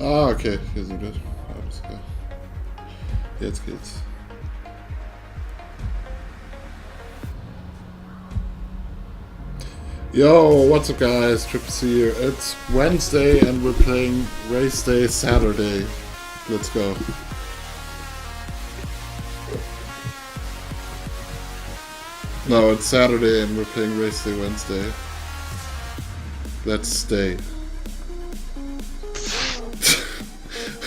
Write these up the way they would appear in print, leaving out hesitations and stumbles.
Ah, okay, hier sind wir. Alles klar. Jetzt geht's. Yo, what's up guys, Trips here. It's Wednesday and we're playing Race Day Saturday. Let's go. No, it's Saturday and we're playing Race Day Wednesday. Let's stay.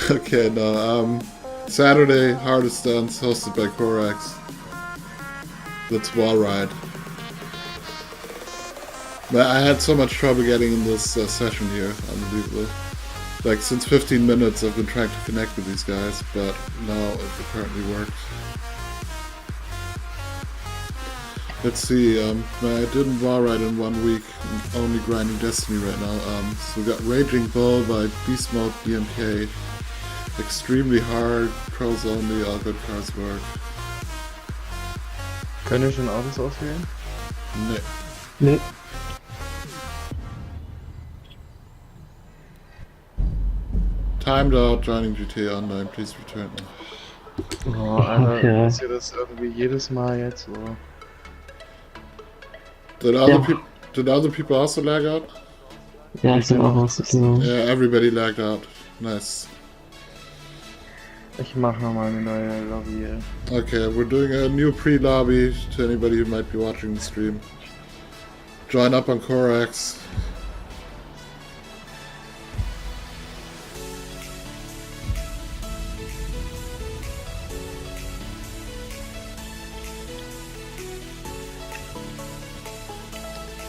Okay, no, Saturday, Hardest Stunts, hosted by Korax. Let's wall ride. But I had so much trouble getting in this session here, unbelievable. Like, since 15 minutes I've been trying to connect with these guys, but now it apparently worked. Let's see, I didn't wall ride in 1 week, I'm only grinding Destiny right now. So we got Raging Bull by Beast Mode BMK. Extremely hard, pros only, all good cars work. Können wir schon Autos auswählen? Nee. Nee. Timed out, joining GTA Online, please return. Oh, Alter, Okay. ist ja das irgendwie jedes Mal jetzt, oder? Did other people also lag out? Ja, ich bin auch rausgekommen. Yeah, everybody lagged out. Nice. Ich mach nochmal eine neue Lobby, ey. Okay, we're doing a new pre-lobby to anybody who might be watching the stream. Join up on Korax.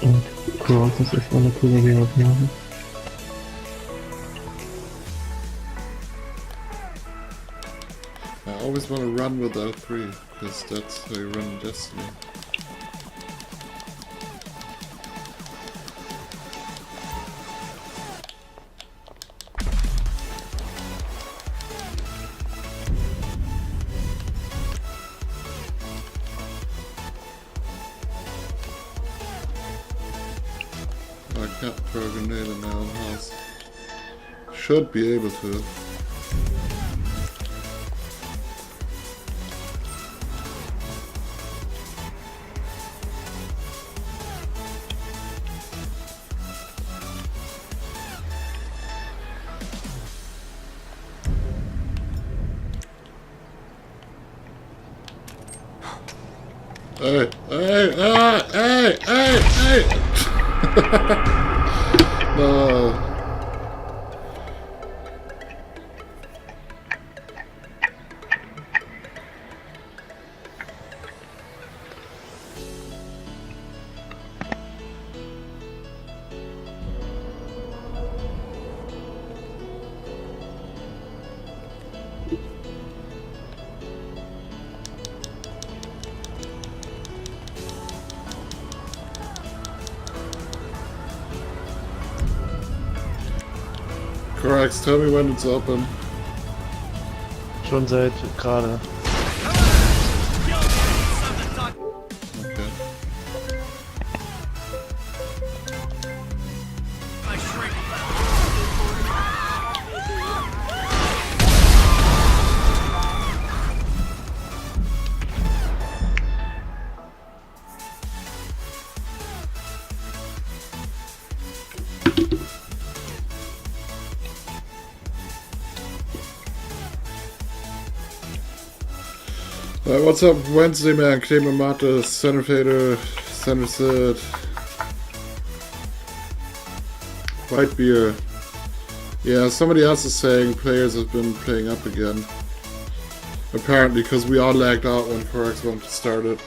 Und Cross, das ist eine coole Aufnahme. I always want to run with L3, because that's how you run Destiny. I can't throw a grenade in my own house. Should be able to. Hey, hey! No. Korax, tell me when it's open. Schon seit gerade. Okay. What's up Wednesday, man? Claimer Mata, Center Fader, Center Sid, White Beer. Yeah, somebody else is saying players have been playing up again. Apparently, because we all lagged out when Korax wanted to start it.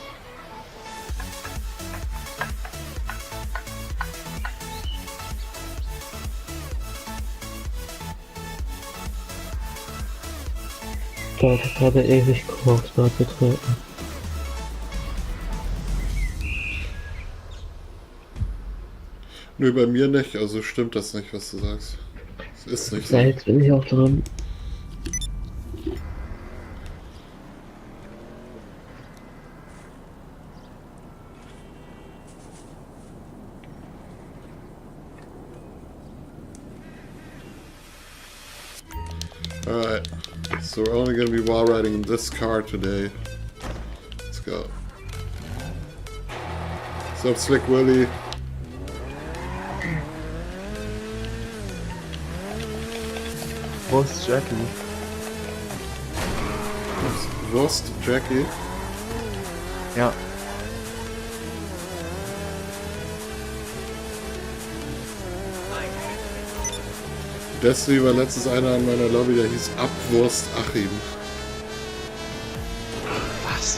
Da hat gerade ewig gebraucht, da getreten. Nö, bei mir nicht, also stimmt das nicht, was du sagst. Es ist nicht so. Ja, jetzt bin ich auch dran. Alright, so we're only gonna be wall riding in this car today. Let's go. What's up, Slick Willy? Wo ist Jackie? Wurst, Jackie? Ja. Destiny war letztens einer in meiner Lobby, der hieß Abwurst Achim. Was?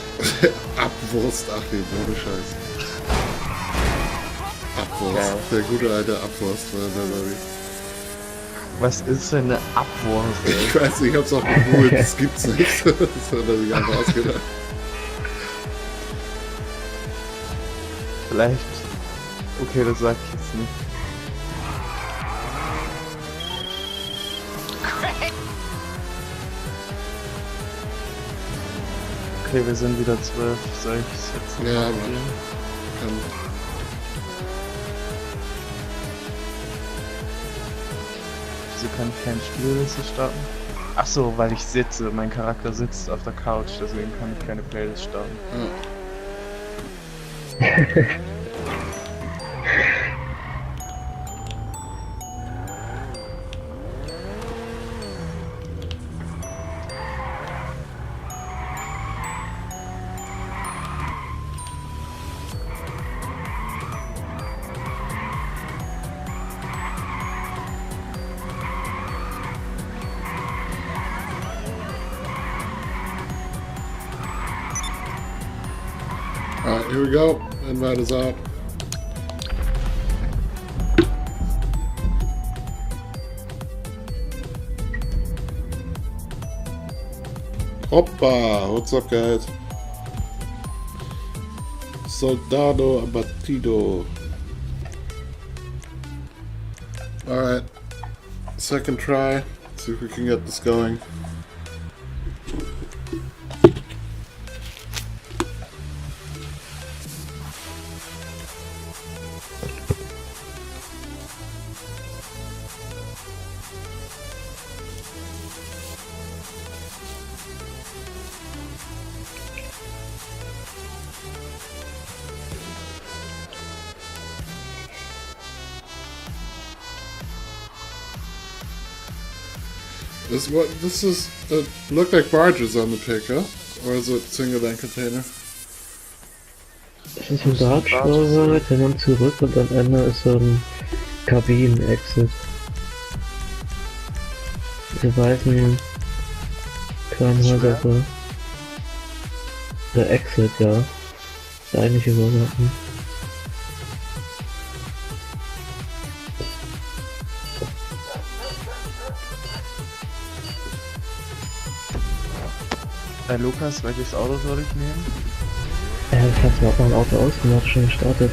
Abwurst Achim, ohne Scheiß. Abwurst. Geil. Der gute alte Abwurst war in der Lobby. Was ist denn eine Abwurst? Ich weiß nicht, ich hab's auch gegoogelt, das gibt's nicht. Das hat er sich einfach ausgedacht. Vielleicht. Okay, das sag ich jetzt nicht. Okay, wir sind wieder 12. Soll ich es jetzt noch Ja, mal aber probieren? kann. Wieso kann ich keine Spielliste starten? Ach so, weil ich sitze. Mein Charakter sitzt auf der Couch, deswegen kann ich keine Playlist starten. Ja. Alright, here we go. Invite us out. Hoppa! What's up, guys? Soldado abatido. Alright. Second try. See if we can get this going. This is look like barges on the pick, huh? Or is it single lane container? Das ist ein Dartschrauber, der nimmt zurück und am Ende ist so ein Kabinen-Exit. Diese weißen kleinen Häuser so. Der Exit, ja. Der eigentliche Übergang. Lukas, welches Auto soll ich nehmen? Ich hab's überhaupt mein Auto ausgemacht, schon gestartet.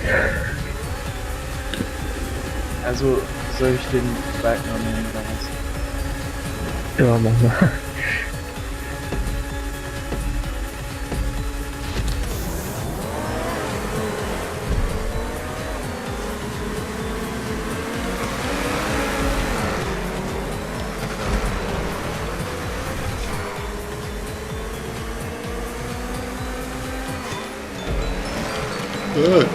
Also, soll ich den Wagner nehmen oder was? Ja, mach mal. Good.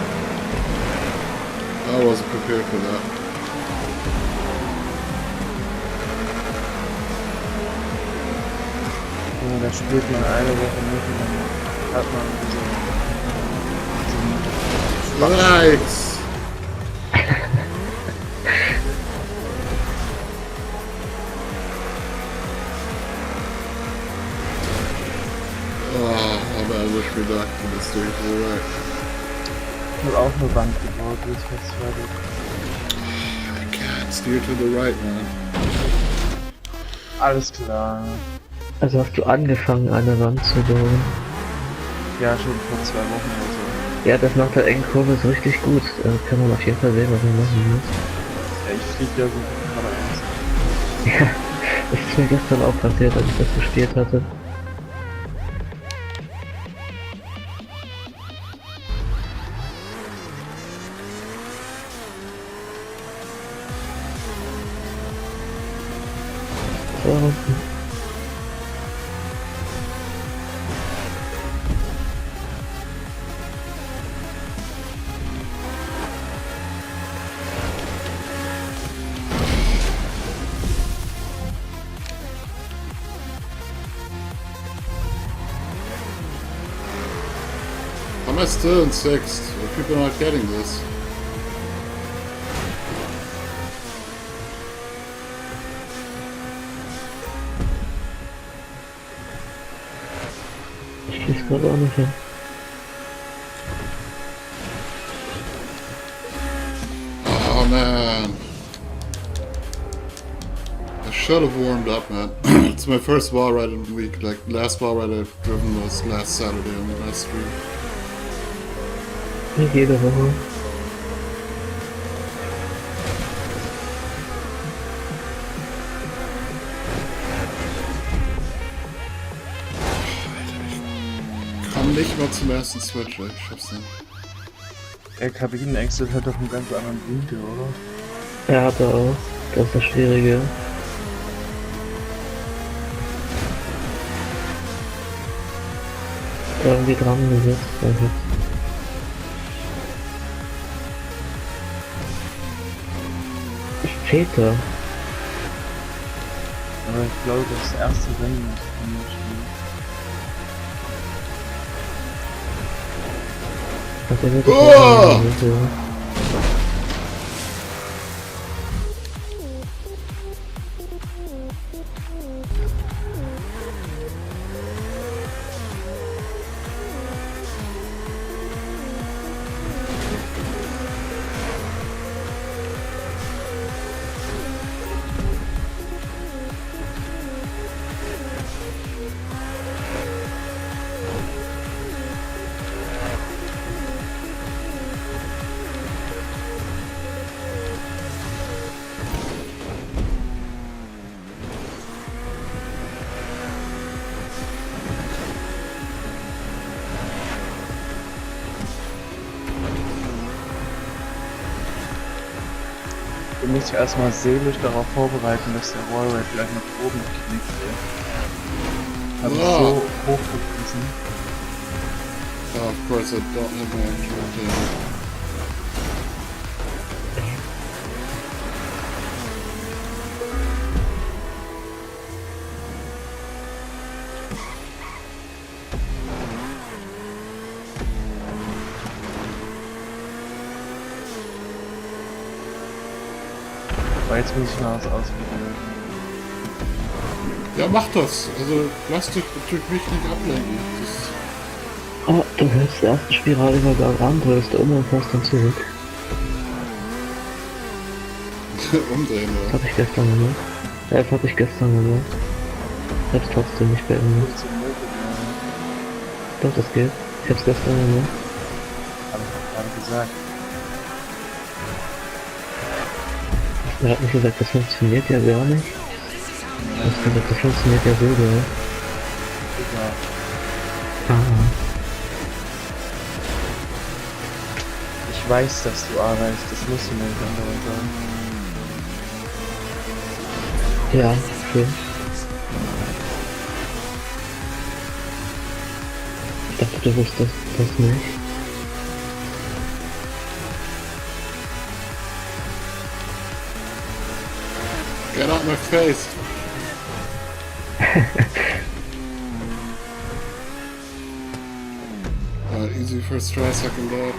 I wasn't prepared for that. Ja, da spielt man eine Woche mit und dann hat man so Nice! Oh, I wish me luck for this thing to the right. Ich hab auch eine Wand gebaut, die ist fast fertig. I can't steer to the right, man. Alles klar. Also hast du angefangen, eine Wand zu bauen? Ja, schon vor 2 Wochen oder so. Ja, das macht der Endkurve so richtig gut. Da kann man auf jeden Fall sehen, was man machen muss. Ja, ich flieg ja so geradeaus. Ja, das ist mir gestern auch passiert, als ich das gespielt hatte. So. am I still in 6th? Are people not getting this? Ich krieg's gerade auch nicht hin. Oh man. I should have warmed up, man. It's my first wall ride in the week. Like, last wall ride I've driven was last Saturday on the last stream. Nicht jede Woche. Ich kann nicht mal zum ersten Switch, ey. Ich schaff's nicht. Der Kabinenexit hat doch einen ganz anderen Winkel, oder? Er hatte auch. Das ist das Schwierige. Irgendwie dran gesetzt. Also. Väter. Aber ich glaube, das erste Rennen ist von mir spielen. Das wird Oh! Du musst dich erstmal seelisch darauf vorbereiten, dass der Wallride gleich nach oben knickt. Hab ich so hochgepriesen. Oh, of course I don't have my actual table. Aber jetzt muss ich mal was ausprobieren. Ja, mach das. Also, lass dich durch mich nicht ablenken. Oh, du hältst den ersten Spiralübergang an, drehst um und fährst dann zurück. Umdrehen, Das oder? hab ich gestern gemacht. Ja, das hab ich gestern gemacht. Ich hab's trotzdem nicht beendet. Doch, das geht. Ich hab's gestern gemacht. Hab ich gerade gesagt. Er hat nicht gesagt, das funktioniert ja gar nicht. Er hat gesagt, das funktioniert ja so, ja. Egal. Ah. Ich weiß, dass du arbeitest, das musst du mir nicht andauernd sagen. Ja, schön. Ich dachte, du wusstest das nicht. Get out my face! Easy first try, second lap.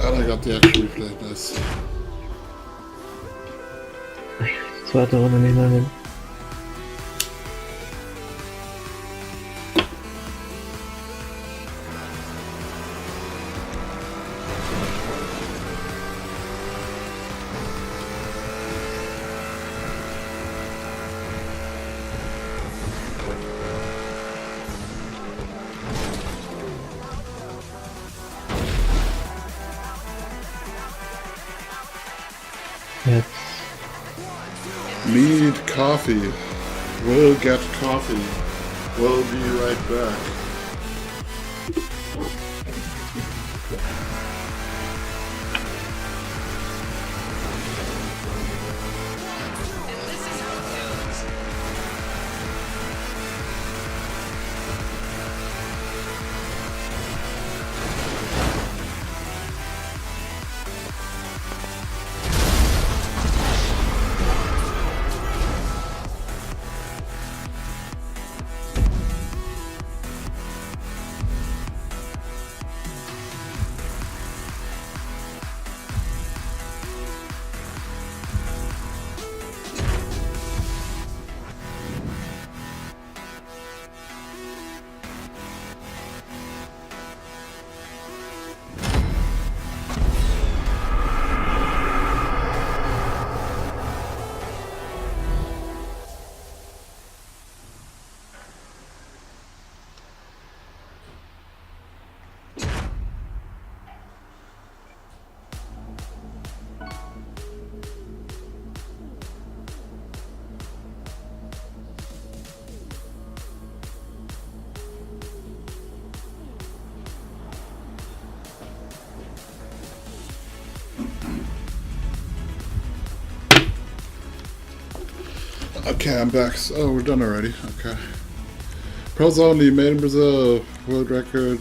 And I got the actual replay, nice. Zweite Runde nicht mehr hin. Jetzt. Need coffee. We'll get coffee. We'll be right back. Okay, I'm back. Oh, we're done already. Okay. Pros only, made in Brazil. World record.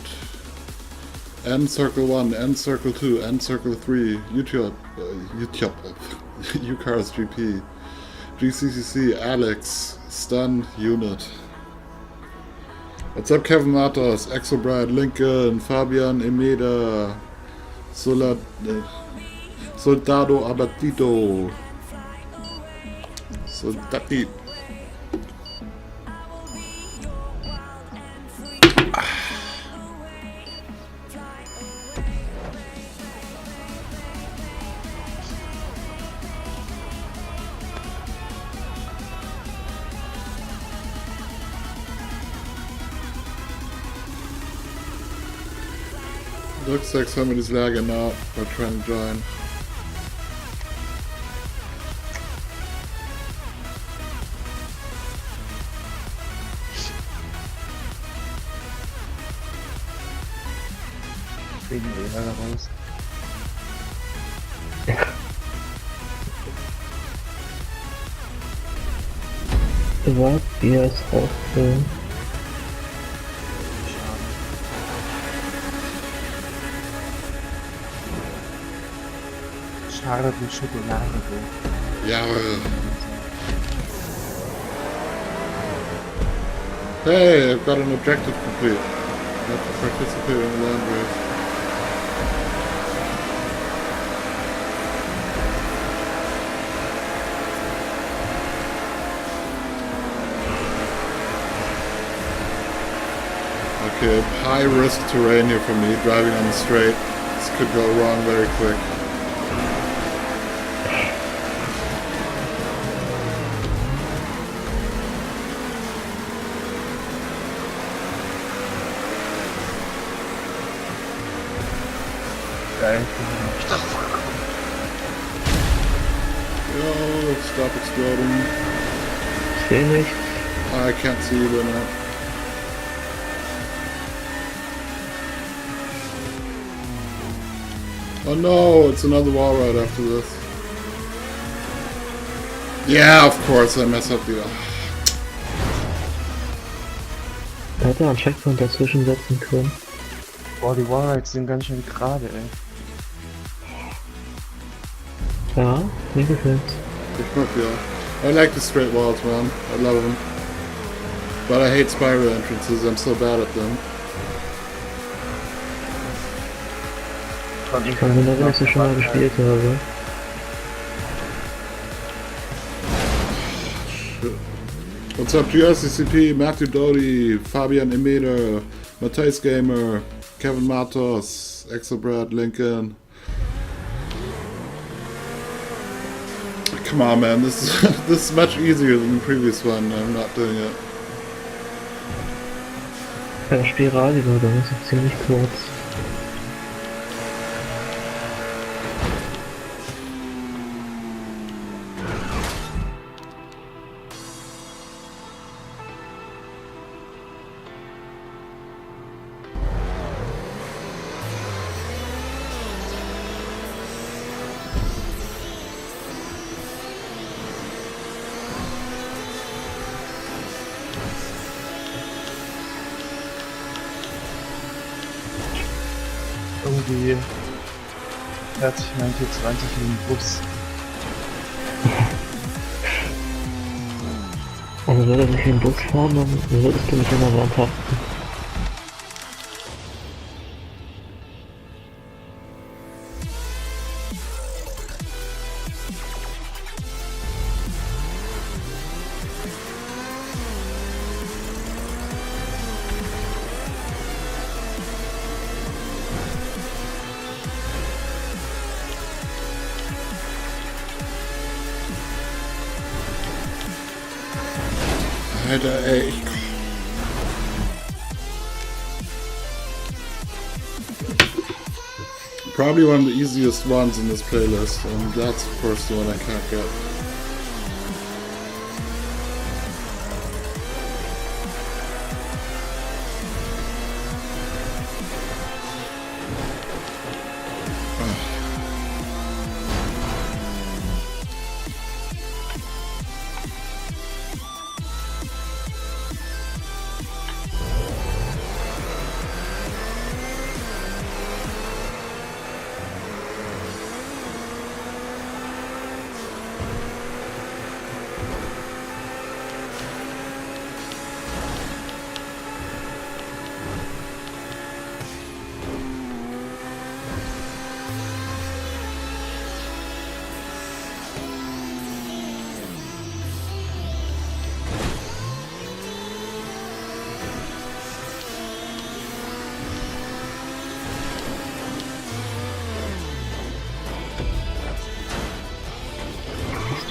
N circle 1, N circle 2, N circle 3. YouTube. UCars GP. GCCC, Alex. Stun Unit. What's up, Kevin Matos, Exobride, Lincoln, Fabian Emeda, Soldado Abatito. Soldati. Looks like somebody's lagging out or trying to join. Kriegen wir Ärger raus. Was? Bier ist auffüllen. Schade wie Schokolade. Ja. Hey, I've got an objective complete. I have to participate in the land race. Okay, high risk terrain here for me, driving on the straight. This could go wrong very quick. Geil. Yo, stop exploding. Ich seh nicht. I can't see you right now. Oh no, it's another wall ride after this. Yeah, of course, I mess up the... Da hätte er einen Checkpoint dazwischen setzen können. Boah, die Wallrides sind ganz schön gerade, ey. Ja, mir gefällt's. Ich mag ja. I like the straight walls, man. I love them. But I hate spiral entrances, I'm so bad at them. Ich kann mir da, wenn ich sie schon mal gespielt habe. What's up, GCCC, Matthew Doty, Fabian Emeder, Matthijs Gamer, Kevin Matos, Exobrad, Lincoln. Come on, man, this is much easier than the previous one. I'm not doing it. Bei der Spirale war das ziemlich kurz. Irgendwie fährt sich mein T20 in den Bus. Also würde er sich in den Bus fahren, dann würdest du mich in der Wand haften. Alter, ey, probably one of the easiest ones in this playlist, and that's of course the one I can't get.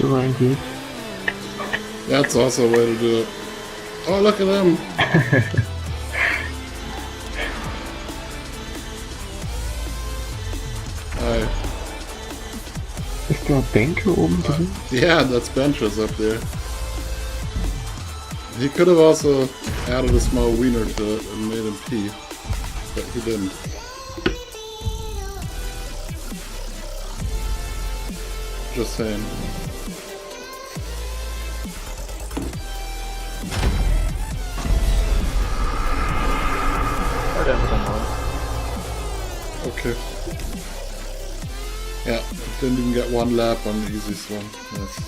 du eigentlich? That's also a way to do it. Oh, look at him! Hi. Ist da Bänke oben drin? Yeah, that's benches up there. He could have also added a small wiener to it and made him pee, but he didn't. Just saying. Ja, der wird dann neu. Okay. Yeah, didn't even get one lap on the easiest one. Yes.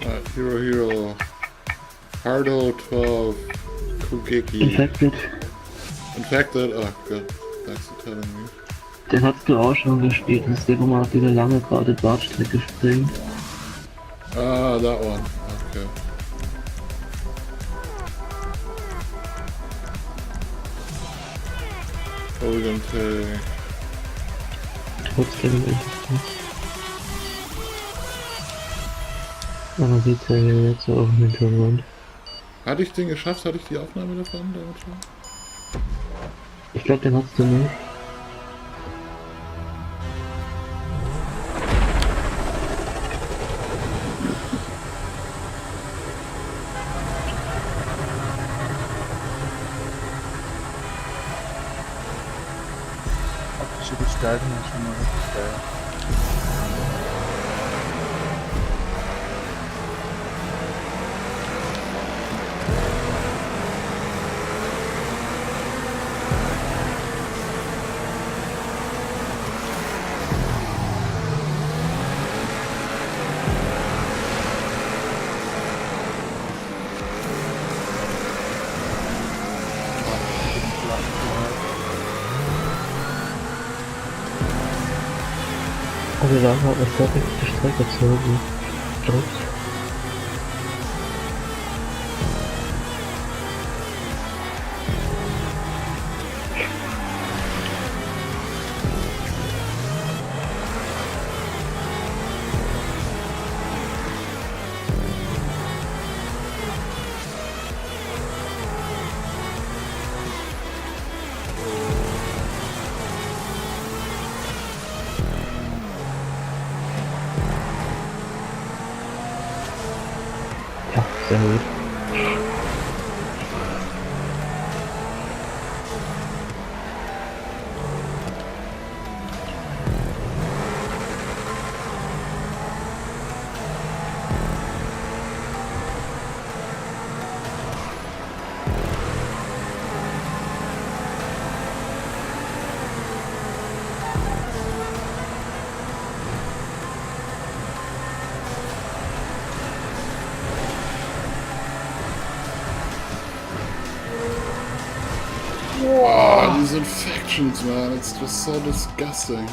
Alright, Hero, Hardo 12, Kugeki. Infected? Oh, good. Thanks for telling me. Den hast du auch schon gespielt. Das ist der, wo man auf diese lange gerade Bartstrecke springt. Ah, that one. Okay. What are we gonna take? Trotzdem will ich es nicht. Man sieht ja jetzt so auf dem Hintergrund. Hatte ich den geschafft? Hatte ich die Aufnahme davon damit schon? Ich glaube, den hast du nicht. Optische Gestaltung ist schon mal richtig geil. Also wir waren halt nicht fertig die Strecke zogen. Drückt. Ja, sehr gut. Wow, these infections, man, it's just so disgusting.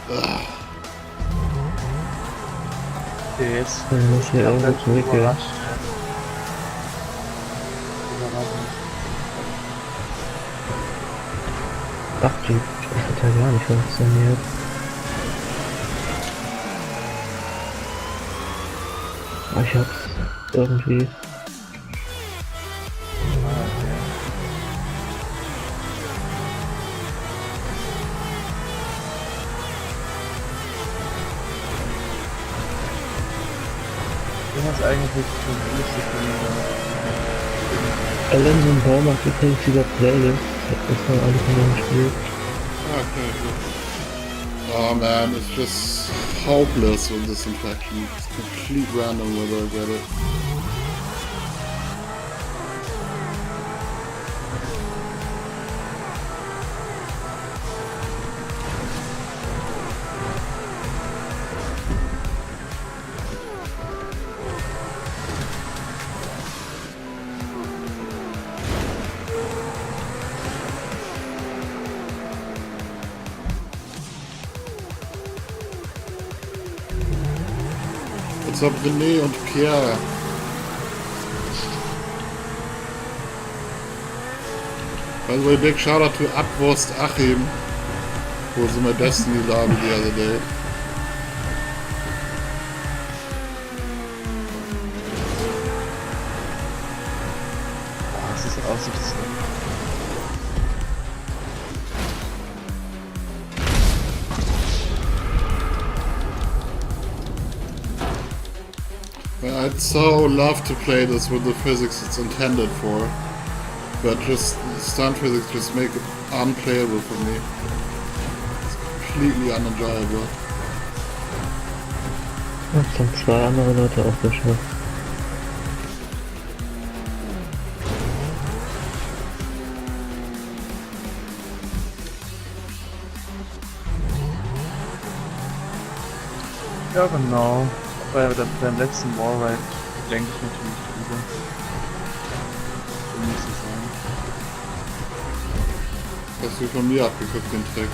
Ugh. Okay, jetzt Dann muss hier irgendwo zurückgehen. überrascht. Überraschend. Ach, das hat ja gar nicht funktioniert. Aber ich hab's irgendwie. Was eigentlich für Liste Alan so ein Baum macht übrigens dieser Playlist. Das war alles in dem Spiel. Okay, good. Oh man, it's just hopeless with this infection. It's complete random whether I get it. What's up, René und Pierre? By the way, big shout out to Abwurst Achim, who was in my Destiny lobby the other day. Das ist aussichtslos. I'd so love to play this with the physics it's intended for, but just stunt physics just make it unplayable for me. It's completely unenjoyable. Das haben 2 andere Leute auch geschafft. Ja, genau. Beim letzten Wallride denke ich natürlich drüber. So muss es sein. Hast du von mir abgeguckt, den Trick?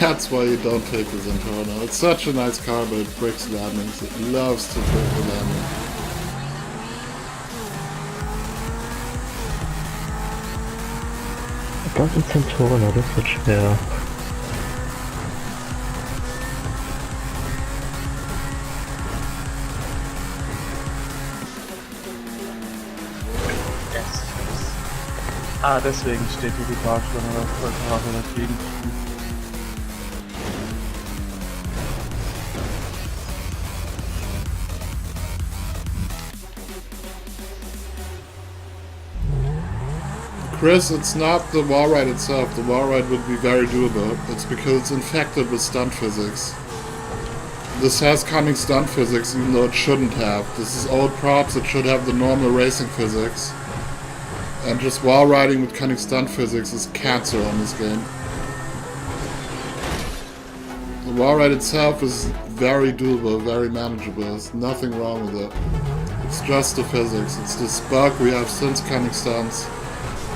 That's why you don't take this in Toronto. It's such a nice car, but it breaks landings. It loves to break the landing. Das ist Zentorno, das wird schwer. Ah, deswegen steht hier die Barstellung oder dagegen. Chris, it's not the wall ride itself. The wall ride would be very doable. It's because it's infected with stunt physics. This has cunning stunt physics, even though it shouldn't have. This is old props, it should have the normal racing physics. And just wall riding with cunning stunt physics is cancer on this game. The wall ride itself is very doable, very manageable. There's nothing wrong with it. It's just the physics. It's this bug we have since cunning stunts,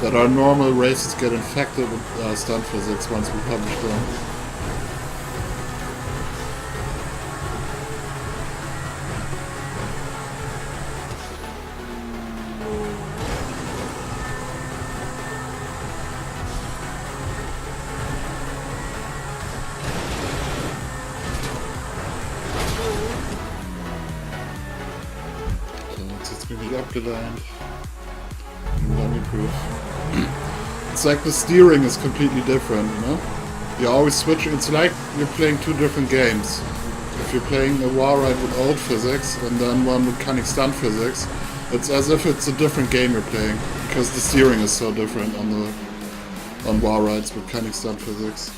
that our normal races get infected with stunt physics once we publish them. So, jetzt bin ich abgeleitet. It's like the steering is completely different, you know? You're always switching. It's like you're playing two different games. If you're playing a wall ride with old physics and then one with cunning stunt physics, it's as if it's a different game you're playing because the steering is so different on wall rides with cunning stunt physics.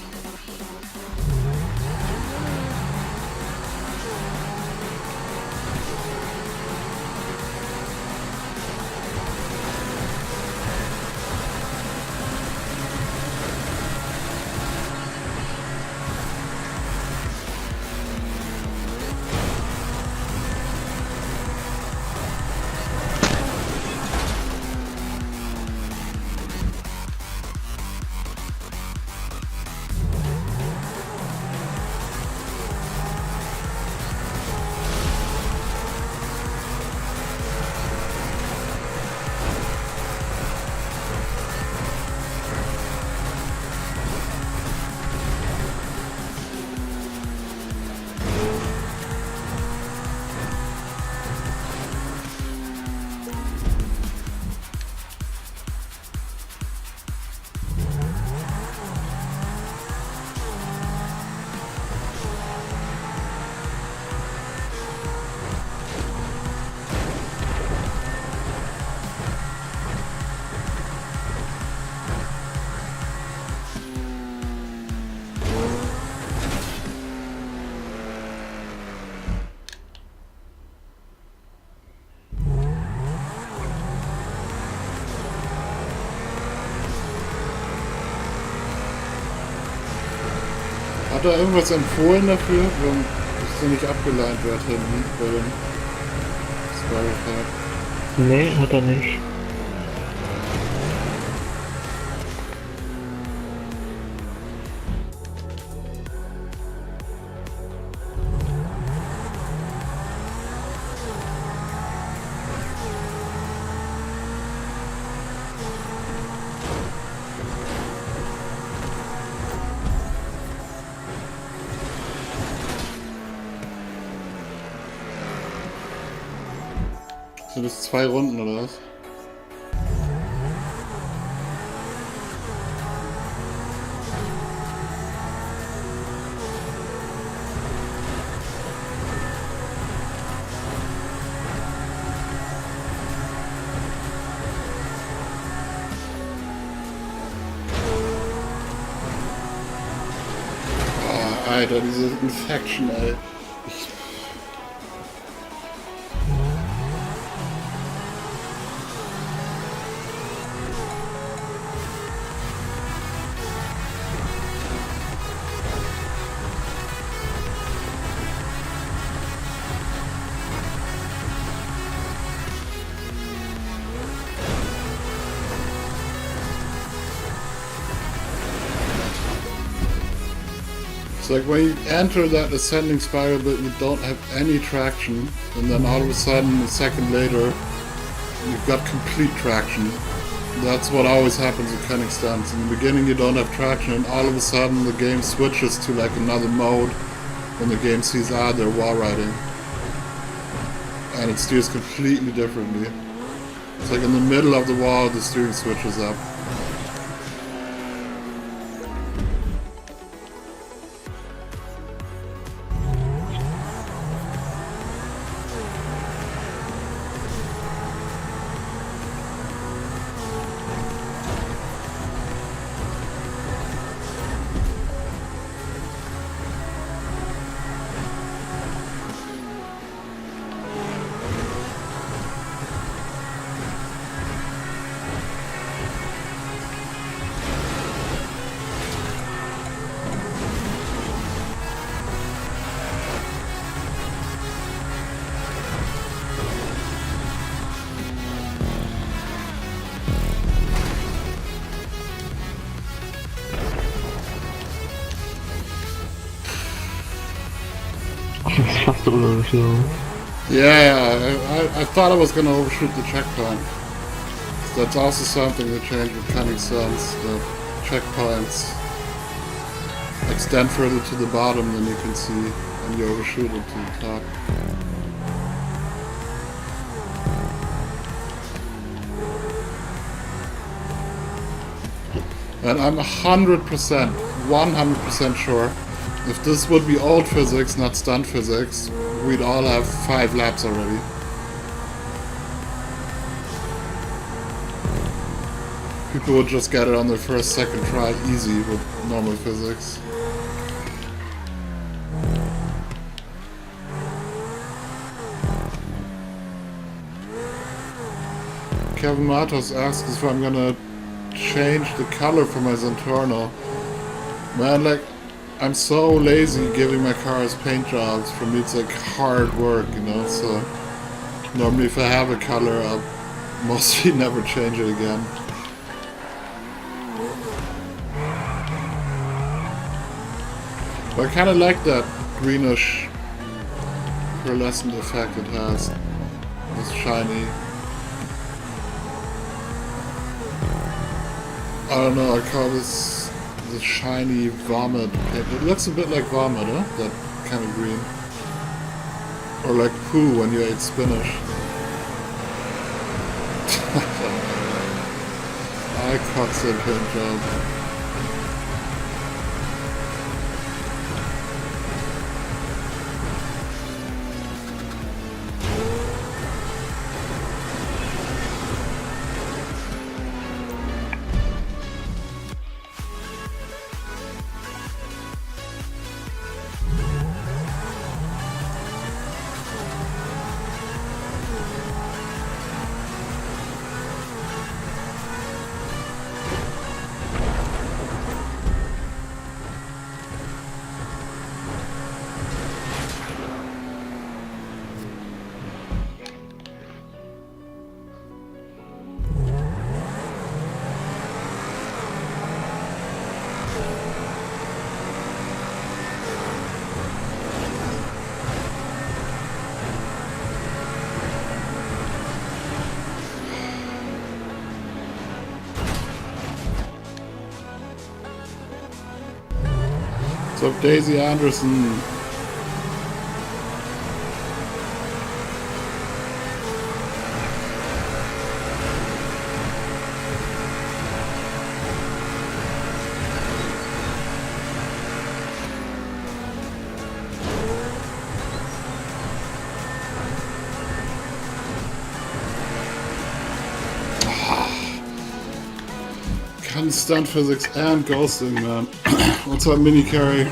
Hat er irgendwas empfohlen dafür, wenn ich so nicht abgeleint werde hinten bei dem Spiral Park? Nee, hat er nicht. Sind das 2 Runden oder was? Oh, Alter, diese Infection, ey. It's like when you enter that ascending spiral but you don't have any traction, and then all of a sudden, a second later, you've got complete traction. That's what always happens with cunning stunts. In the beginning you don't have traction, and all of a sudden the game switches to like another mode when the game sees, they're wall riding. And it steers completely differently. It's like in the middle of the wall the steering switches up. Das schaffst du übergeschlagen. Yeah, I thought I was gonna overshoot the checkpoint. That's also something that changed with cunning stunts. The checkpoints extend further to the bottom than you can see, and you overshoot it to the top. And I'm 100% sure, if this would be old physics, not stunt physics, we'd all have 5 laps already. People would just get it on their first, second try easy with normal physics. Kevin Matos asks if I'm gonna change the color for my Zentorno. Man, like, I'm so lazy giving my cars paint jobs. For me it's like hard work, you know, so normally if I have a color I'll mostly never change it again. But I kinda like that greenish pearlescent effect it has. It's shiny. I don't know, I call this the shiny vomit paint. It looks a bit like vomit, huh? That kind of green. Or like poo when you ate spinach. I caught that paint job. What's up, Daisy Anderson? And stunt physics and ghosting, man. What's up, mini carry?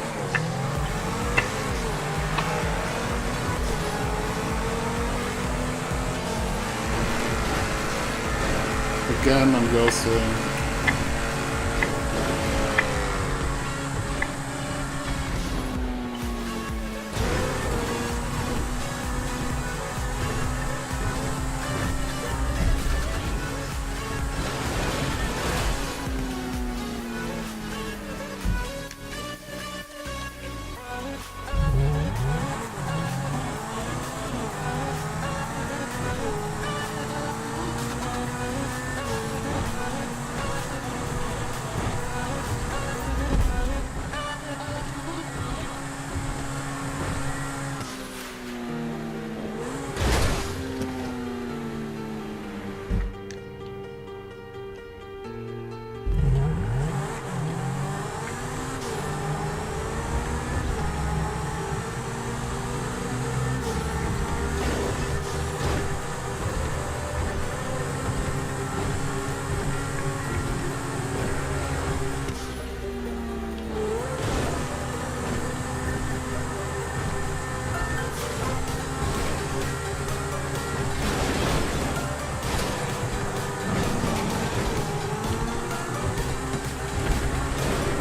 Again, I'm ghosting.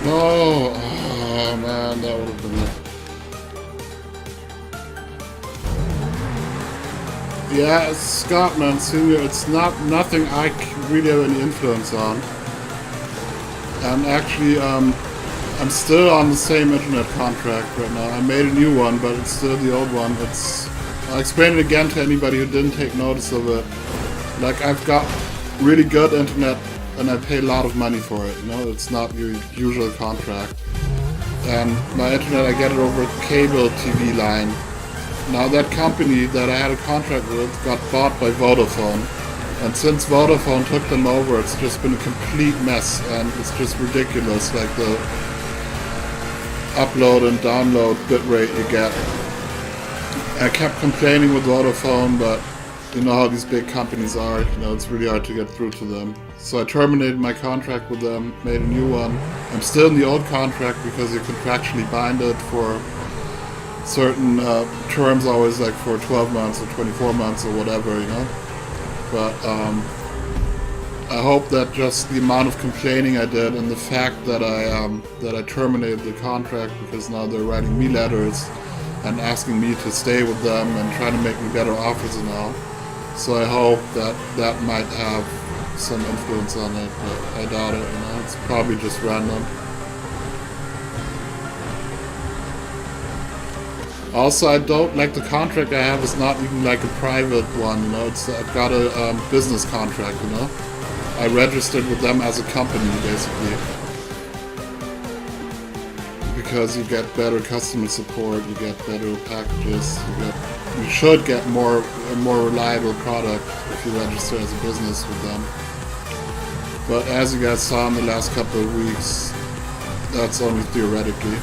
Oh, oh man, that would have been it. Yeah, Scott, man, Senior, it's nothing I really have any influence on. And actually, I'm still on the same internet contract right now. I made a new one, but it's still the old one. I'll explain it again to anybody who didn't take notice of it. Like, I've got really good internet and I pay a lot of money for it, you know, it's not your usual contract. And my internet, I get it over a cable TV line. Now that company that I had a contract with got bought by Vodafone. And since Vodafone took them over, it's just been a complete mess and it's just ridiculous, like the upload and download bitrate you get. I kept complaining with Vodafone, but you know how these big companies are, you know, it's really hard to get through to them. So I terminated my contract with them, made a new one. I'm still in the old contract because you're contractually binded for certain terms, always like for 12 months or 24 months or whatever, you know. But I hope that just the amount of complaining I did and the fact that I terminated the contract because now they're writing me letters and asking me to stay with them and trying to make me better offers and all. So I hope that might have some influence on it, but I doubt it, you know, it's probably just random. Also, I don't, like, the contract I have is not even like a private one, you know, I've got a business contract, you know. I registered with them as a company, basically. Because you get better customer support, you get better packages, you should get a more reliable product if you register as a business with them. But as you guys saw in the last couple of weeks, that's only theoretically.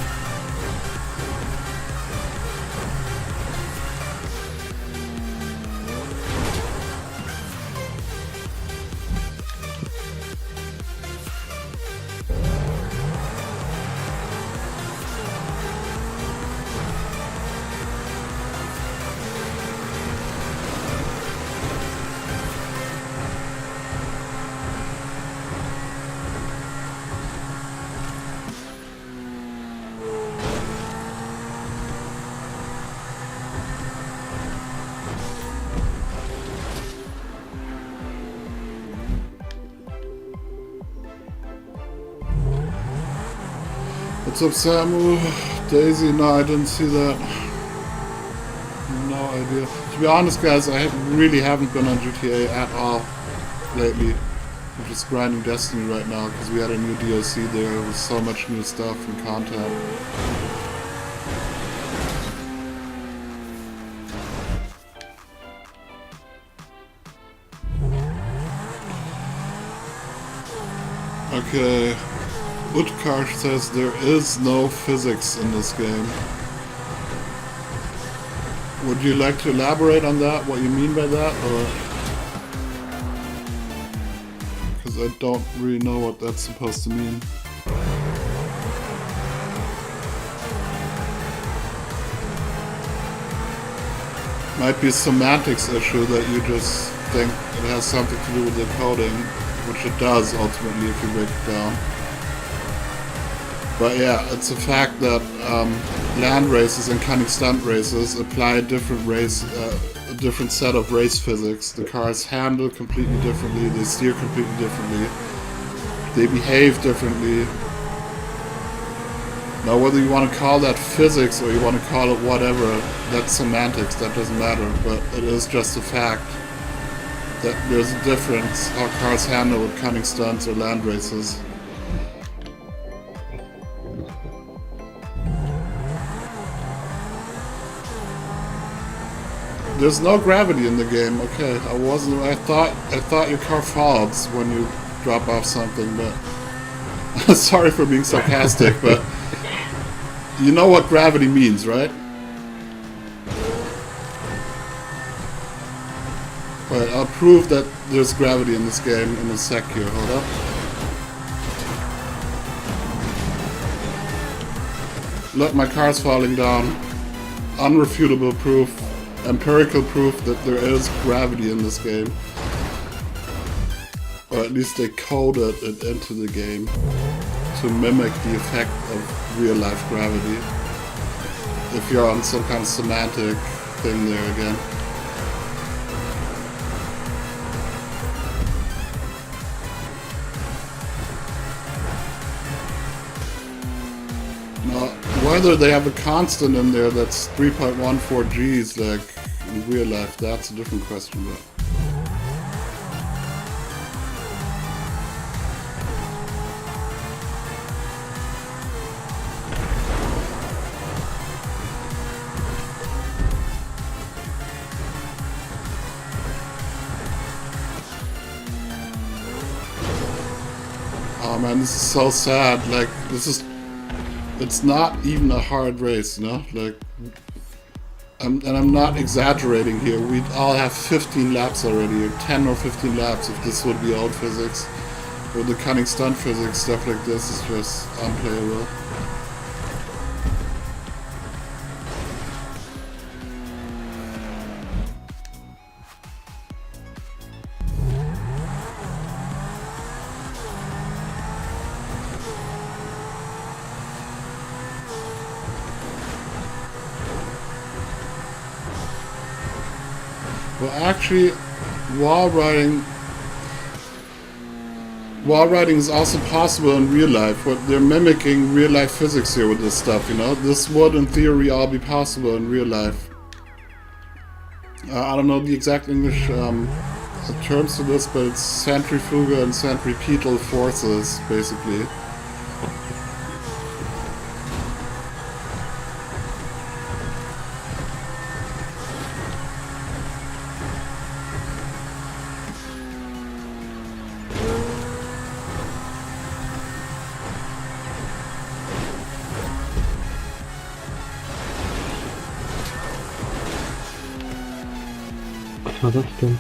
What's up, Samu? Daisy? No, I didn't see that. No idea. To be honest, guys, I really haven't been on GTA at all lately. I'm just grinding Destiny right now because we had a new DLC there with so much new stuff and content. Okay. Utkarsh says there is no physics in this game. Would you like to elaborate on that, what you mean by that, or? Because because I don't really know what that's supposed to mean. Might be a semantics issue that you just think it has something to do with the coding, which it does ultimately if you break it down. But yeah, it's a fact that land races and cunning stunt races apply a different set of race physics. The cars handle completely differently, they steer completely differently, they behave differently. Now whether you want to call that physics or you want to call it whatever, that's semantics, that doesn't matter, but it is just a fact that there's a difference how cars handle with cunning stunts or land races. There's no gravity in the game. Okay, I thought your car falls when you drop off something, but sorry for being sarcastic, but you know what gravity means, right? Right, I'll prove that there's gravity in this game in a sec here. Hold up. Look, my car's falling down. Unrefutable proof. Empirical proof that there is gravity in this game. Or at least they coded it into the game to mimic the effect of real life gravity. If you're on some kind of semantic thing there again. Now, whether they have a constant in there that's 3.14 G's like in real life, that's a different question. But oh man, this is so sad. Like, it's not even a hard race, you know? Like, and I'm not exaggerating here. We'd all have 15 laps already, or 10 or 15 laps if this would be old physics. With the cunning stunt physics, stuff like this is just unplayable. Well, actually, wall riding is also possible in real life. What they're mimicking real life physics here with this stuff, you know. This would, in theory, all be possible in real life. I don't know the exact English terms to this, but it's centrifugal and centripetal forces, basically. Was war das denn?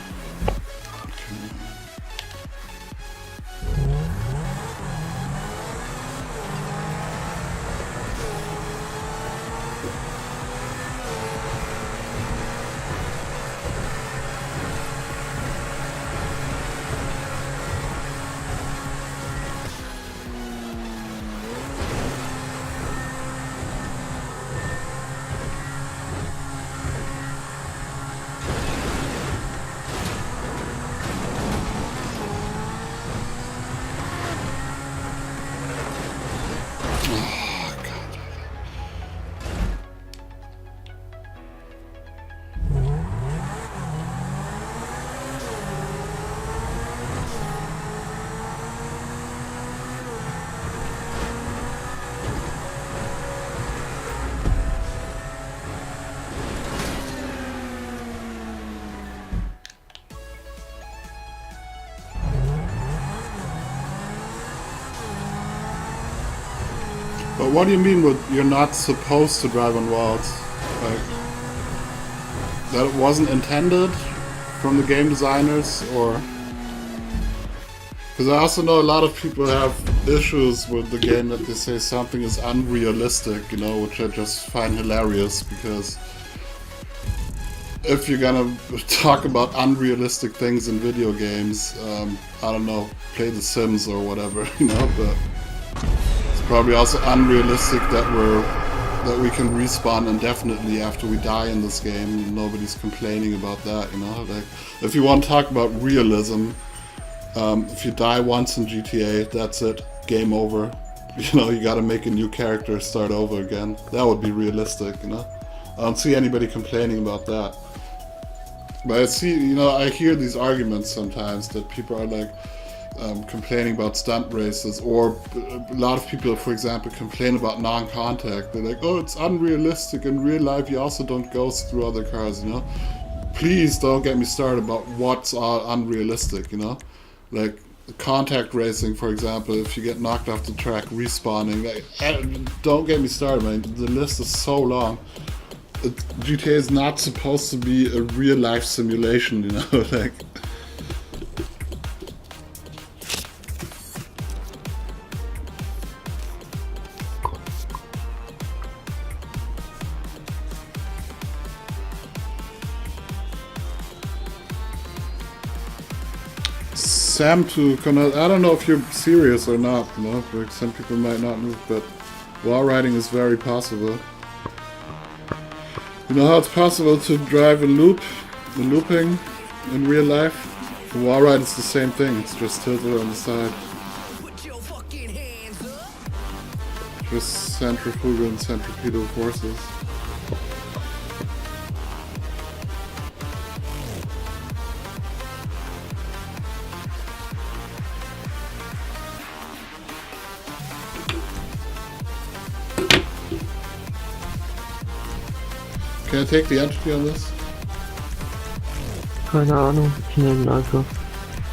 But what do you mean with you're not supposed to drive on walls? Like, that it wasn't intended from the game designers, or? Because I also know a lot of people have issues with the game that they say something is unrealistic, you know, which I just find hilarious, because if you're gonna talk about unrealistic things in video games, I don't know, play The Sims or whatever, you know, but it's probably also unrealistic that we can respawn indefinitely after we die in this game. Nobody's complaining about that, you know. Like, if you want to talk about realism, if you die once in GTA, that's it, game over. You know, you gotta make a new character, start over again. That would be realistic, you know. I don't see anybody complaining about that. But I see, you know, I hear these arguments sometimes that people are like complaining about stunt races, or a lot of people, for example, complain about non-contact. They're like, oh, it's unrealistic. In real life, you also don't go through other cars, you know. Please don't get me started about what's unrealistic, you know. Like contact racing, for example, if you get knocked off the track, respawning, like, don't get me started, man. The list is so long. GTA is not supposed to be a real life simulation, you know, like. Sam to Connell, I don't know if you're serious or not, you know, like some people might not know, but wall riding is very possible. You know how it's possible to drive a looping in real life? The wall ride is the same thing, it's just tilted on the side. Just centrifugal and centripetal forces. Can I take the entity on this? Keine Ahnung, ich nehme ihn einfach.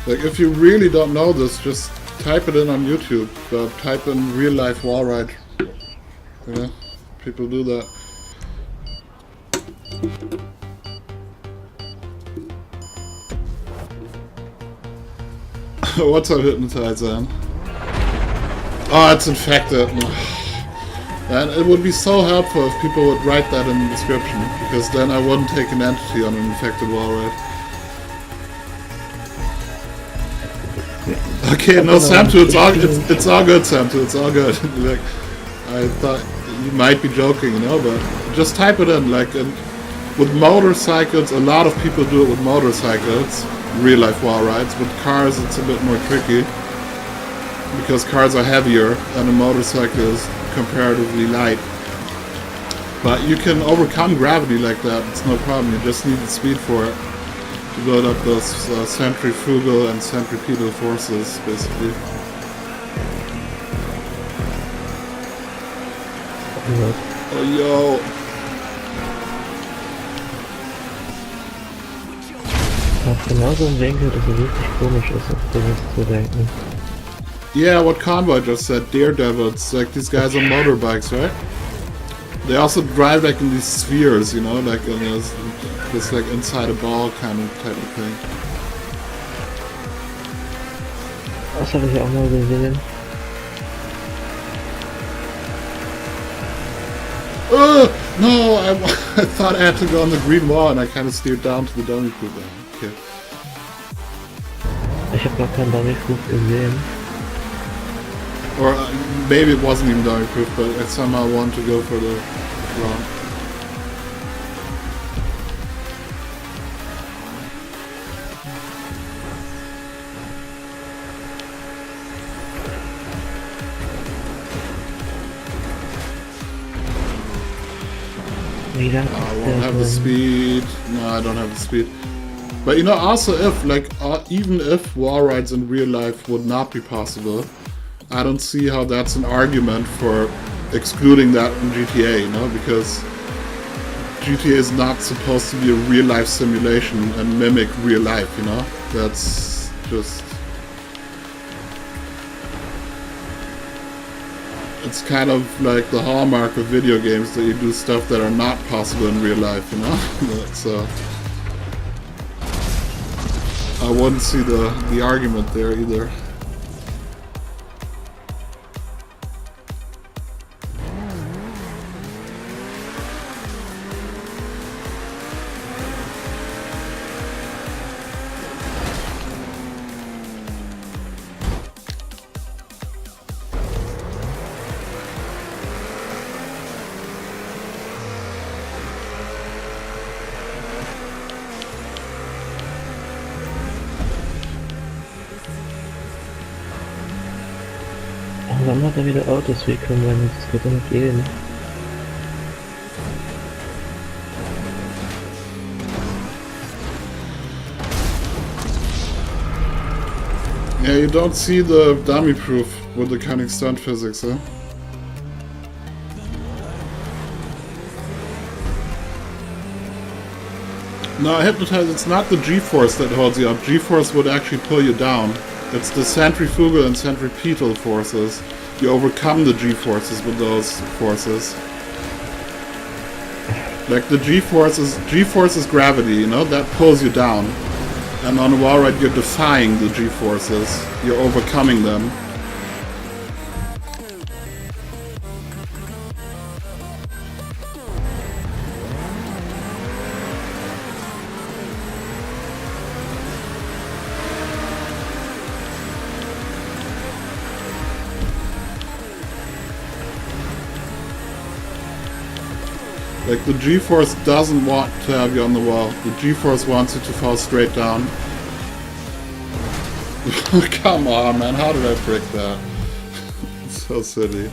Like, if you really don't know this, just type it in on YouTube. Type in real life wall ride. Yeah, people do that. What's up, hypnotized then? Oh, it's infected. And it would be so helpful if people would write that in the description, because then I wouldn't take an entity on an infected wall ride. Okay, no, Sam2, it's all good, Sam2, it's all good. Like, I thought you might be joking, you know, but just type it in. Like, with motorcycles, a lot of people do it with motorcycles, real life wall rides. With cars, it's a bit more tricky, because cars are heavier and a motorcycle is comparatively light. But you can overcome gravity like that, it's no problem. You just need the speed for it to build up those centrifugal and centripetal forces, basically. Oh, yo! Hat genauso einen Winkel, dass er wirklich komisch ist, auf sowas zu denken. Yeah, what Convoy just said, daredevils, like these guys on motorbikes, right? They also drive like in these spheres, you know, like in this like inside a ball kind of type of thing. Das habe ich auch mal gesehen. No, I thought I had to go on the green wall and I kind of steered down to the dummy poop. Okay. Ich habe gar keinen Dummy-Flug gesehen. Or maybe it wasn't even dummy proof, but I somehow wanted to go for the wrong. I won't have the speed. No, I don't have the speed. But you know, also if, like, even if wall rides in real life would not be possible, I don't see how that's an argument for excluding that in GTA, you know, because GTA is not supposed to be a real life simulation and mimic real life, you know? That's just... It's kind of like the hallmark of video games that you do stuff that are not possible in real life, you know? So... I wouldn't see the argument there either. wann hat er wieder Autos bekommen? Das wird doch nicht gehen. Yeah, you don't see the dummy proof with the cunning stunt physics, huh? No, Hypnotize, it's not the G-force that holds you up. G-force would actually pull you down. It's the centrifugal and centripetal forces. You overcome the G-forces with those forces. Like the G-force is gravity, you know, that pulls you down. And on the wall ride, you're defying the G-forces. You're overcoming them. Like, the G-force doesn't want to have you on the wall. The G-force wants you to fall straight down. Come on, man, how did I break that? It's so silly.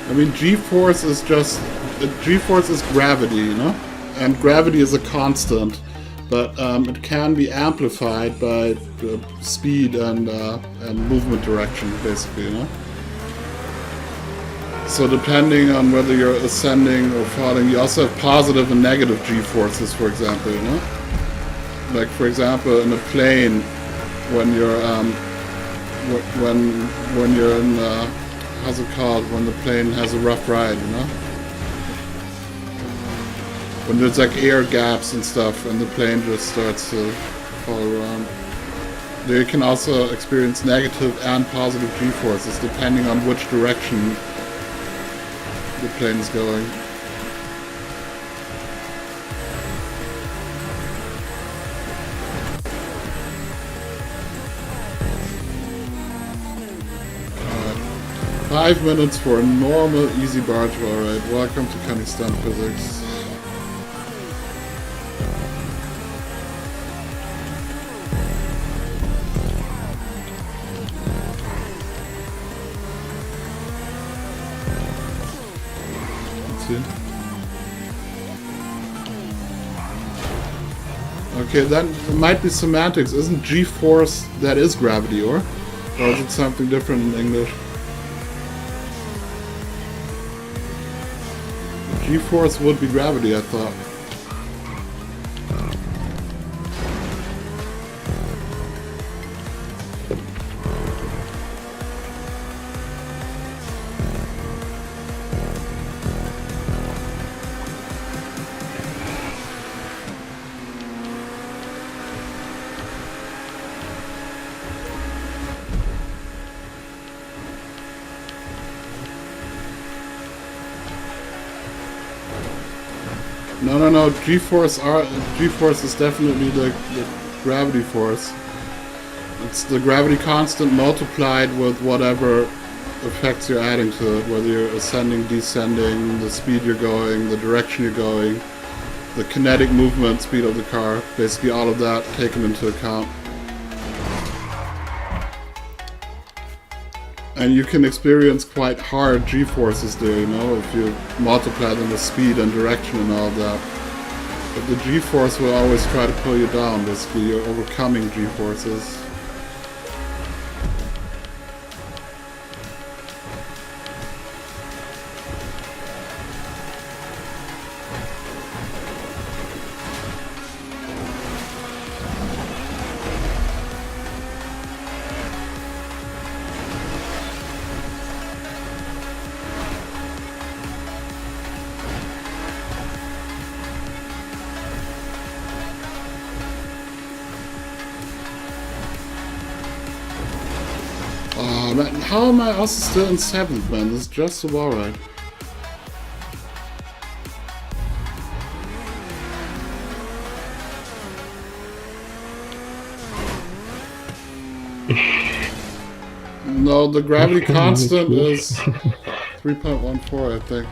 I mean, G-force is just... G-force is gravity, you know? And gravity is a constant, but it can be amplified by speed and movement direction, basically, you know? So depending on whether you're ascending or falling, you also have positive and negative G-forces, for example, you know? Like, for example, in a plane, when you're when you're in how's it called? When the plane has a rough ride, you know? When there's like air gaps and stuff and the plane just starts to fall around. There you can also experience negative and positive G-forces depending on which direction the plane is going. Alright. 5 minutes for a normal easy barge wall ride. Welcome to Cunning Stunt Physics. Okay, that might be semantics. Isn't G-force that is gravity, or is it something different in English? G-force would be gravity, I thought. No, G-force is definitely the gravity force. It's the gravity constant multiplied with whatever effects you're adding to it, whether you're ascending, descending, the speed you're going, the direction you're going, the kinetic movement speed of the car, basically all of that taken into account. And you can experience quite hard G-forces there, you know, if you multiply them with speed and direction and all of that. But the G-force will always try to pull you down, basically. You're overcoming G-forces. Oh man, how am I also still in 7th, man? This is just a wall ride. No, the gravity Ich kann da nicht constant is 3.14, I think.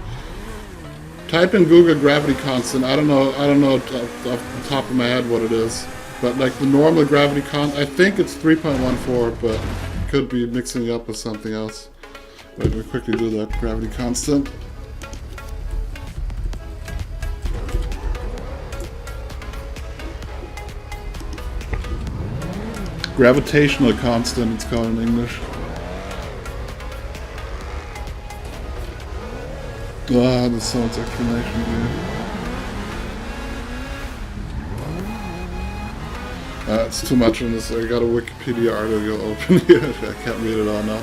Type in Google gravity constant. I don't know off the top of my head what it is. But like the normal gravity constant, I think it's 3.14, but could be mixing it up with something else. Wait, we quickly do that. Gravity constant. Gravitational constant, it's called in English. Ah, the SUNTS explanation here. It's too much on this. I got a Wikipedia article open here. I can't read it all now.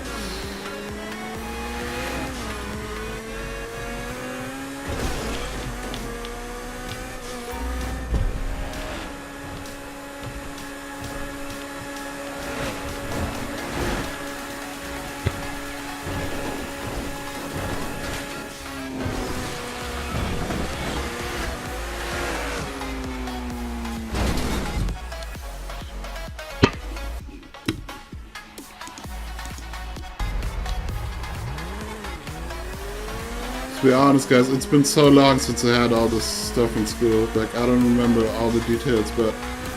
To be honest, guys, it's been so long since I had all this stuff in school. Like, I don't remember all the details, but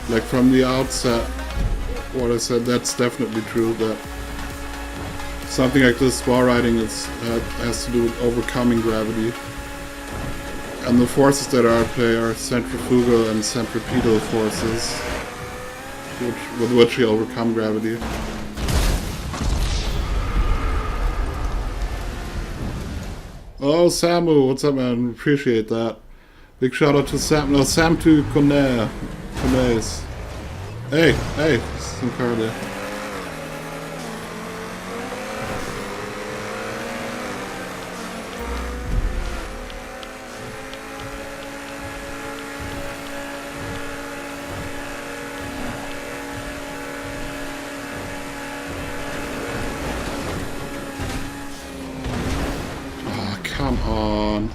like from the outset, what I said, that's definitely true. That something like this wall riding has to do with overcoming gravity, and the forces that are at play are centrifugal and centripetal forces, with which you overcome gravity. Oh, Samu, what's up, man? Appreciate that. Big shout out to Sam. No, Sam to Conair. Hey, some car there. Come on.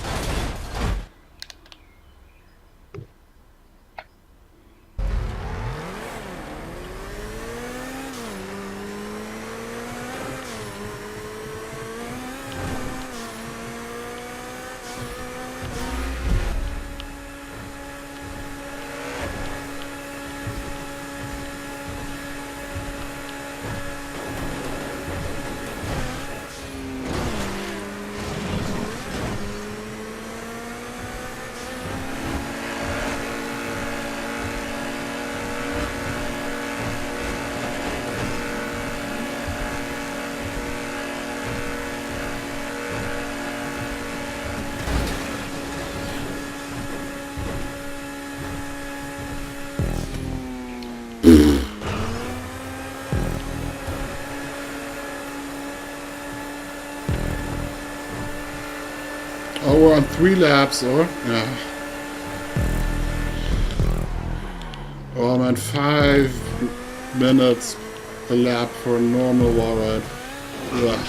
Oh, we're on 3 laps, or? Yeah. Oh man, 5 minutes a lap for a normal wall ride. Ugh.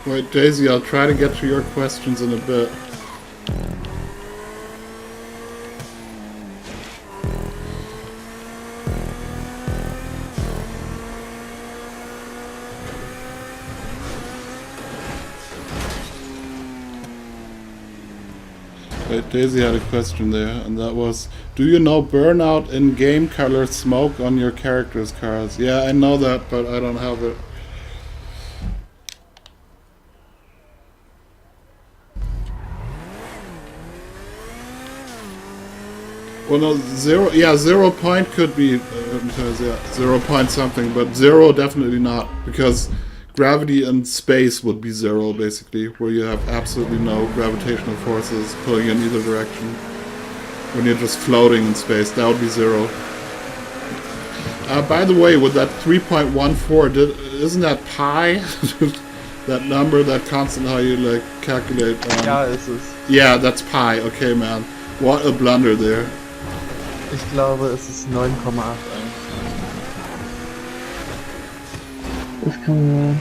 Wait, Daisy, I'll try to get to your questions in a bit. Wait, Daisy had a question there, and that was, do you know burnout in game color smoke on your characters' cars? Yeah, I know that, but I don't have it. Well, no, 0 point could be, because, yeah, 0 point something, but 0 definitely not, because gravity in space would be 0, basically, where you have absolutely no gravitational forces pulling in either direction. When you're just floating in space, that would be 0. By the way, with that 3.14, isn't that pi? That number, that constant, how you, like, calculate? Ja, ist es. Yeah, that's pi, okay, man. What a blunder there. Ich glaube, es ist 9,81. Das kann man.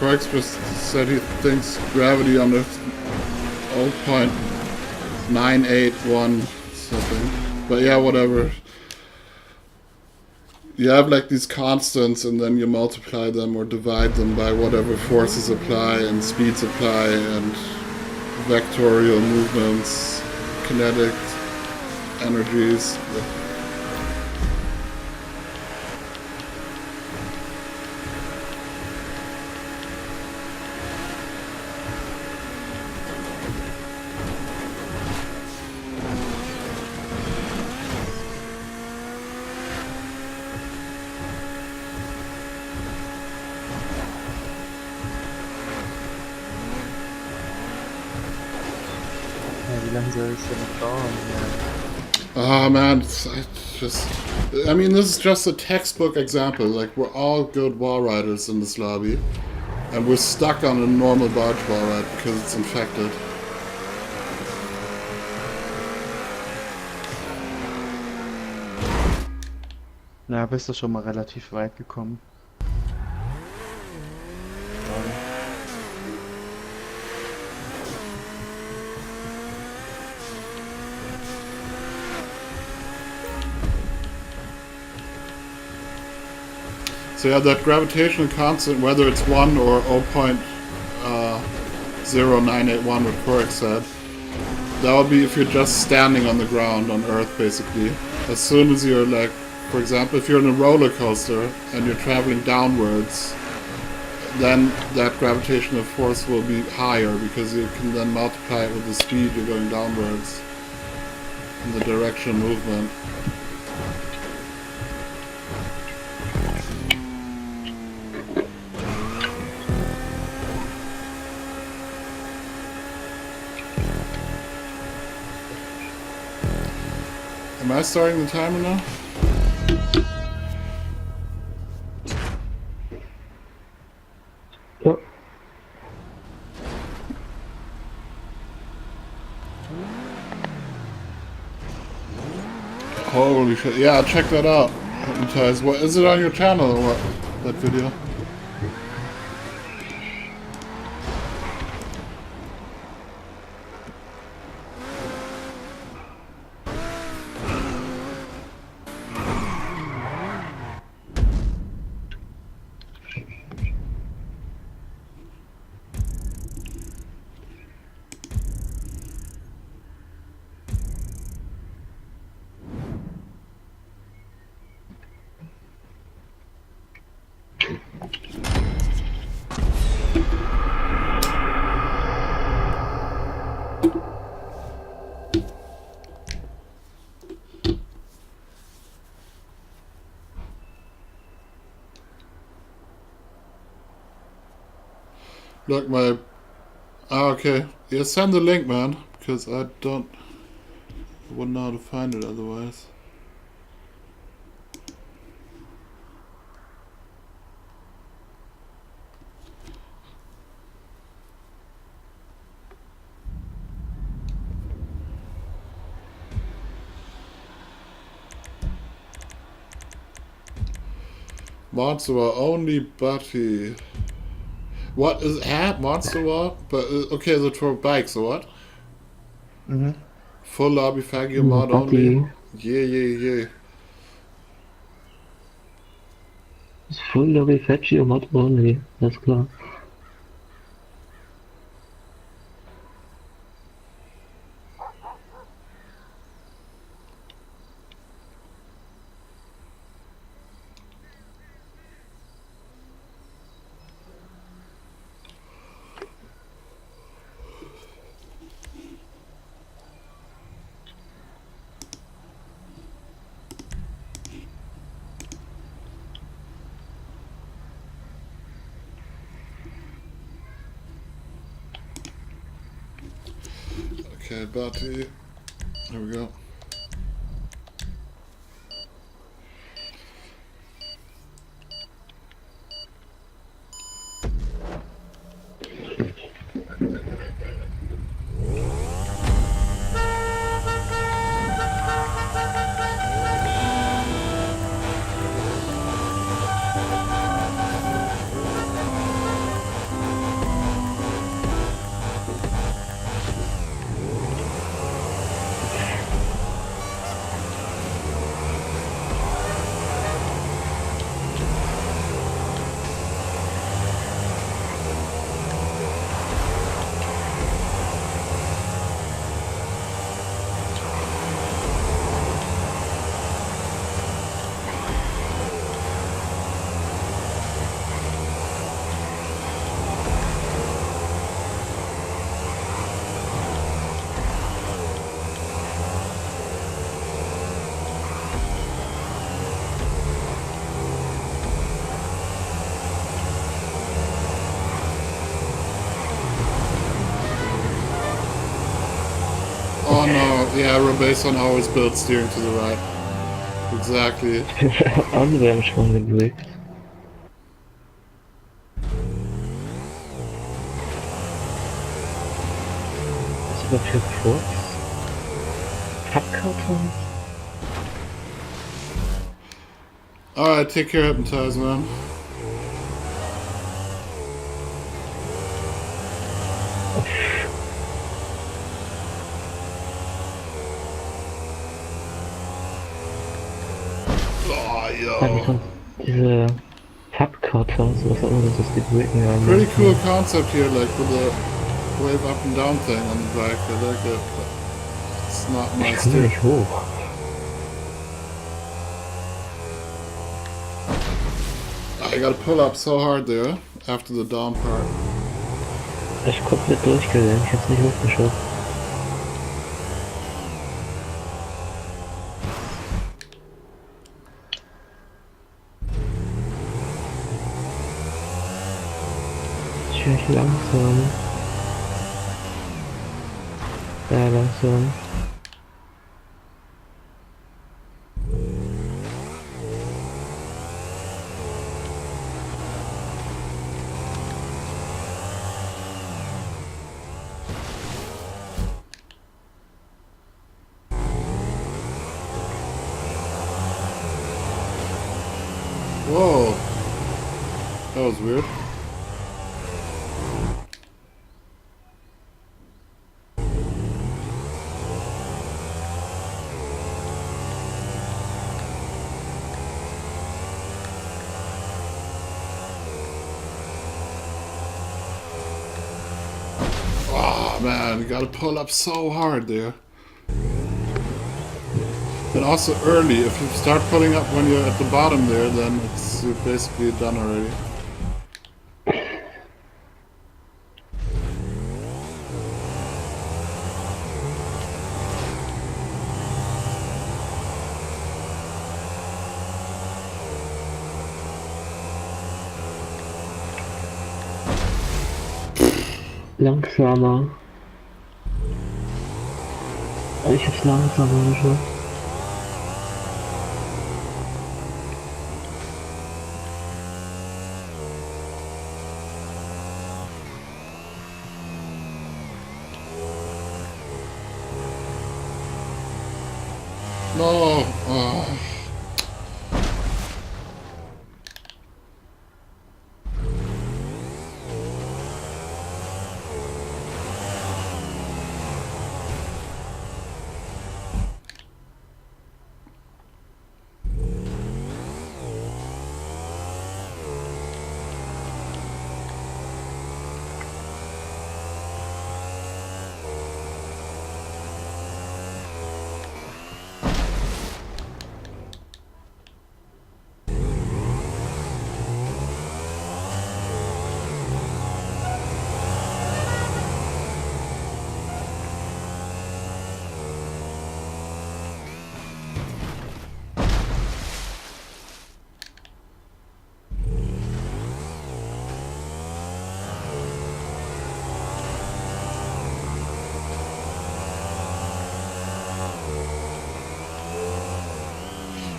Quarks just said he thinks gravity on the 0.981 something. But yeah, whatever. You have like these constants and then you multiply them or divide them by whatever forces apply and speeds apply and vectorial movements, kinetic energies. Wie lange soll es denn noch dauern? Oh man, I mean, this is just a textbook example. Like, we're all good wall riders in this lobby, and we're stuck on a normal barge wall ride because it's infected. Na, bist du schon mal relativ weit gekommen. So yeah, that gravitational constant, whether it's 1 or 0.0981, what Korek said, that would be if you're just standing on the ground on Earth, basically. As soon as you're like, for example, if you're in a roller coaster and you're traveling downwards, then that gravitational force will be higher because you can then multiply it with the speed you're going downwards in the direction of movement. Am I starting the timer now? Ja. Holy shit. Yeah, check that out. Hypnotize. What is it on your channel or what? That video? Look, my... Ah, okay. Yeah, send the link, man. Because I wouldn't know how to find it otherwise. Monster War, only Buddy. What is it? Monster War? But okay, so for bikes or what? Mhm. Full lobby Fagio mod only? Yeah. It's full lobby fetchy or mod only, that's klar. Okay, Buddy. There we go. Yeah, we're based on how it's built, steering to the right. Exactly. Andere haben schon gedrückt. Was ist überhaupt für Quads? Pappkartons? Alright, take care, Hypnotize, man. Oh, yo. Diese Pappkartons, was auch immer das ist, die drücken ja. Pretty cool concept here, like with the wave up and down thing on the back. I like it, but it's not my Ich komme steer. nicht hoch. I gotta pull up so hard there after the down part. Ich bin komplett durchgegangen, ich hab's nicht hochgeschafft. Ich langsam. Ja, langsam. Whoa. That was weird. Oh man, you gotta pull up so hard there. And also early, if you start pulling up when you're at the bottom there, then you're basically done already. Langsamer. Ich hab's langsamer geschafft. No. Oh.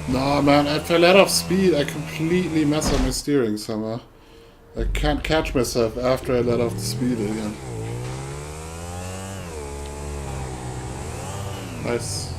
No, man, if I let off speed, I completely mess up my steering somehow. I can't catch myself after I let off the speed again. Nice.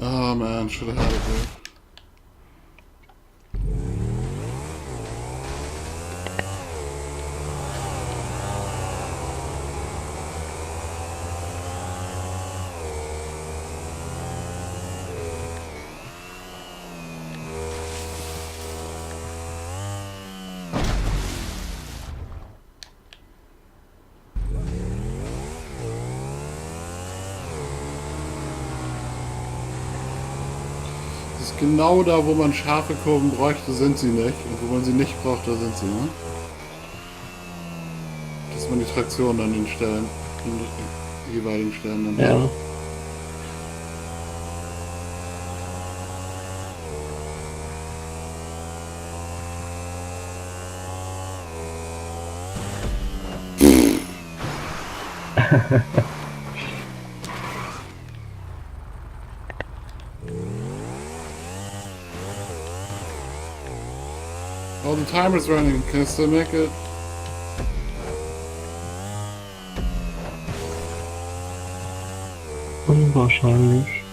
Oh man, should have had it there. genau da, wo man scharfe Kurven bräuchte, sind sie nicht. Und wo man sie nicht braucht, da sind sie, ne? Dass man die Traktion an den Stellen, an den jeweiligen Stellen dann Ja. hat. Oh, the timer's running. Can I still make it? Unwahrscheinlich.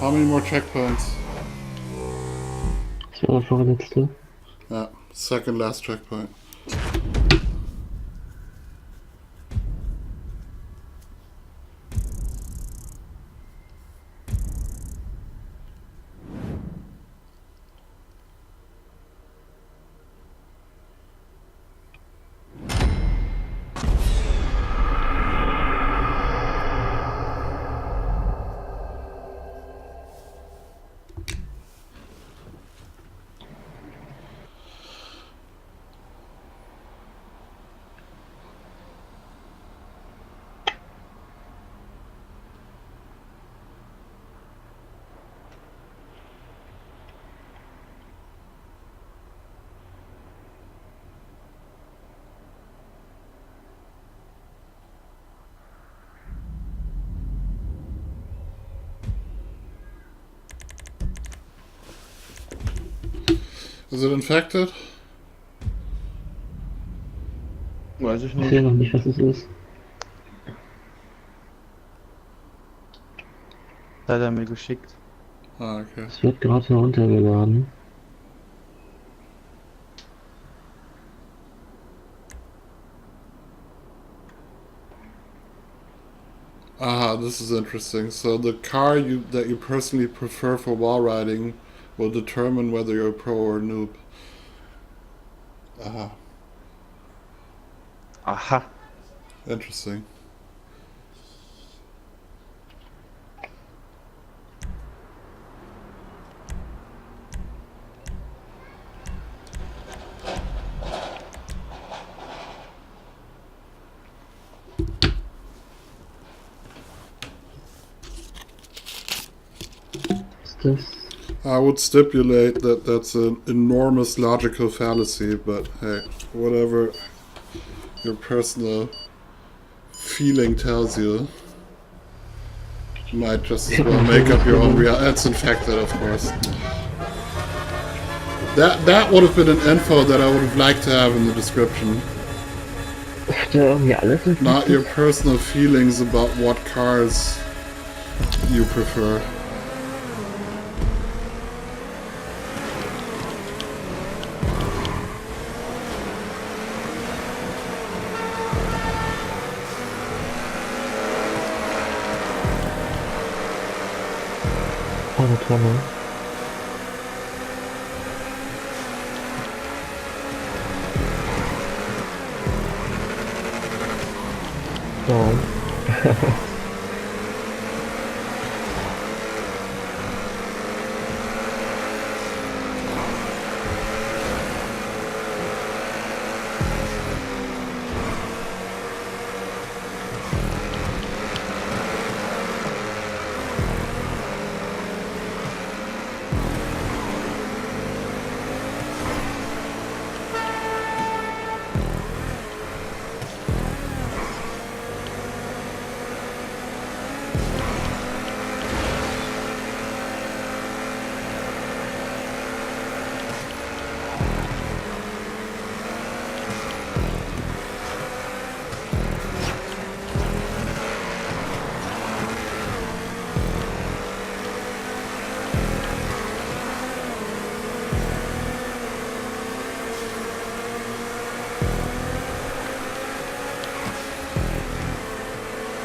How many more checkpoints? Das war der vorletzte. Yeah, second last checkpoint. Is it infected? Weiß ich Ich nicht. sehe noch nicht, was es ist. Hat er mir geschickt. Ah, okay. Es wird gerade heruntergeladen. Ah, this is interesting. So the car that you personally prefer for wall riding will determine whether you're a pro or a noob. Ah, Aha. interesting. Ist das? I would stipulate that that's an enormous logical fallacy, but hey, whatever your personal feeling tells you, you might just as well make up your own reality. That's infected, of course. That would have been an info that I would have liked to have in the description. Ist da irgendwie alles in Not your personal feelings about what cars you prefer. eine Tonne. So.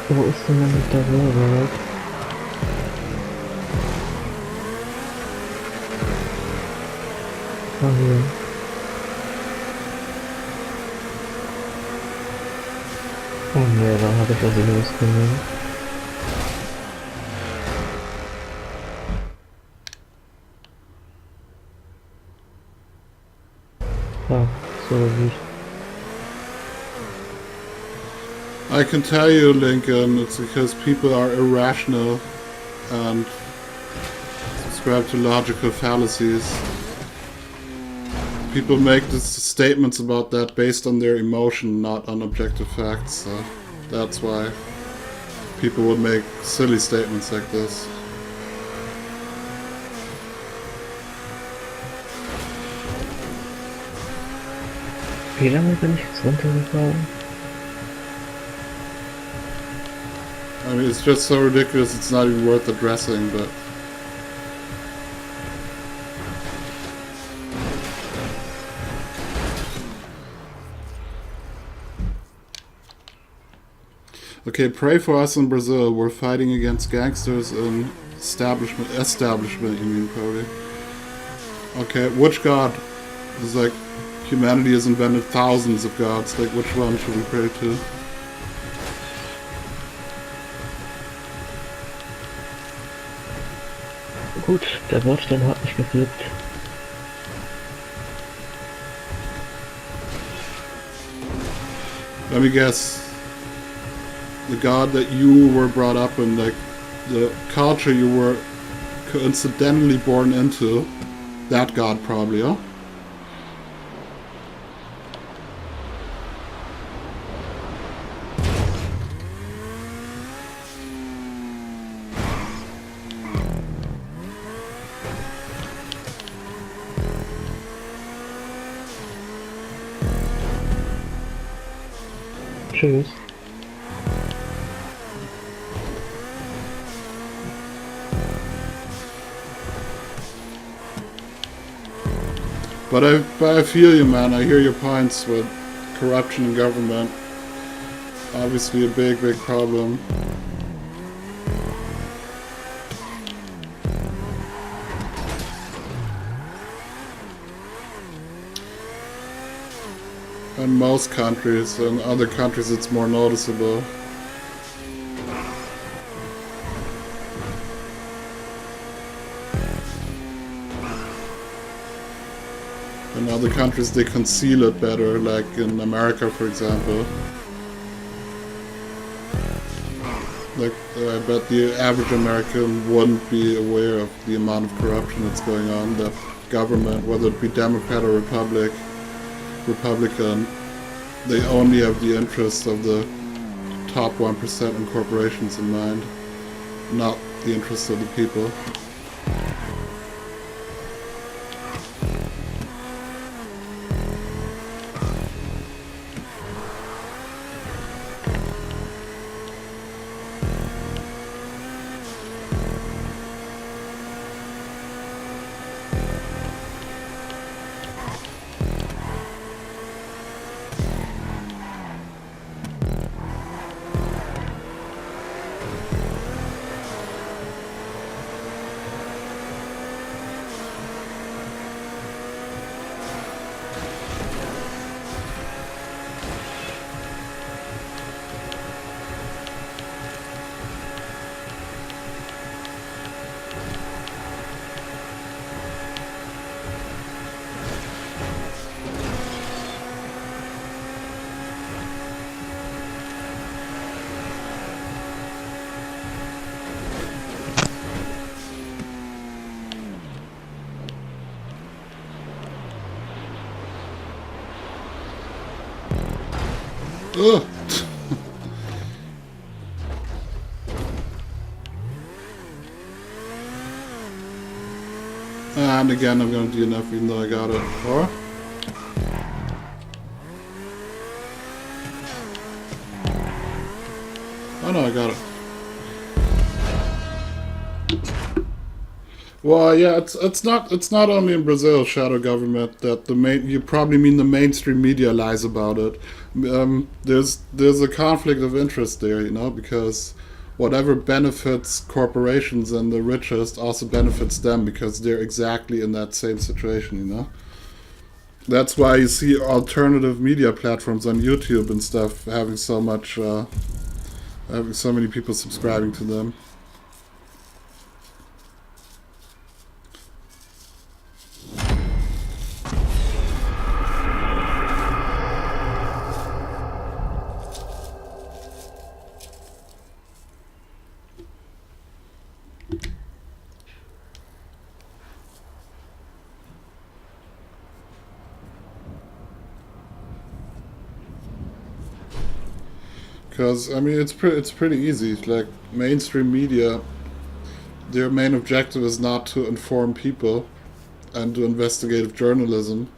Wo ist denn damit der Wallride? Ah, hier. Oh ne, da habe ich also losgenommen. Ah, so gut. I can tell you, Lincoln, it's because people are irrational and subscribe to logical fallacies. People make these statements about that based on their emotion, not on objective facts, so that's why people would make silly statements like this. Wie lange bin ich jetzt runtergefahren? I mean, it's just so ridiculous, it's not even worth addressing, but... Okay, pray for us in Brazil. We're fighting against gangsters and establishment, you mean, probably. Okay, which god? It's like, humanity has invented thousands of gods. Like, which one should we pray to? Gut, der Bordstein hat mich geflippt. Let me guess. The god that you were brought up in, like, the culture you were coincidentally born into, that god probably, huh? Tschüss. But I feel you, man. I hear your points with corruption in government. Obviously a big problem. In most countries, in other countries it's more noticeable. In other countries they conceal it better, like in America for example. Like, I bet the average American wouldn't be aware of the amount of corruption that's going on. The government, whether it be Democrat or Republican, they only have the interests of the top 1% in corporations in mind, not the interests of the people. Ugh. And again, I'm going to DNF even though I got it. Or? Oh no, I got it. Well, yeah, it's not only in Brazil, shadow government, that you probably mean the mainstream media lies about it. There's a conflict of interest there, you know, because whatever benefits corporations and the richest also benefits them because they're exactly in that same situation, you know. That's why you see alternative media platforms on YouTube and stuff having so much, having so many people subscribing to them. Because, I mean, it's pretty easy. Like, mainstream media, their main objective is not to inform people and do investigative journalism.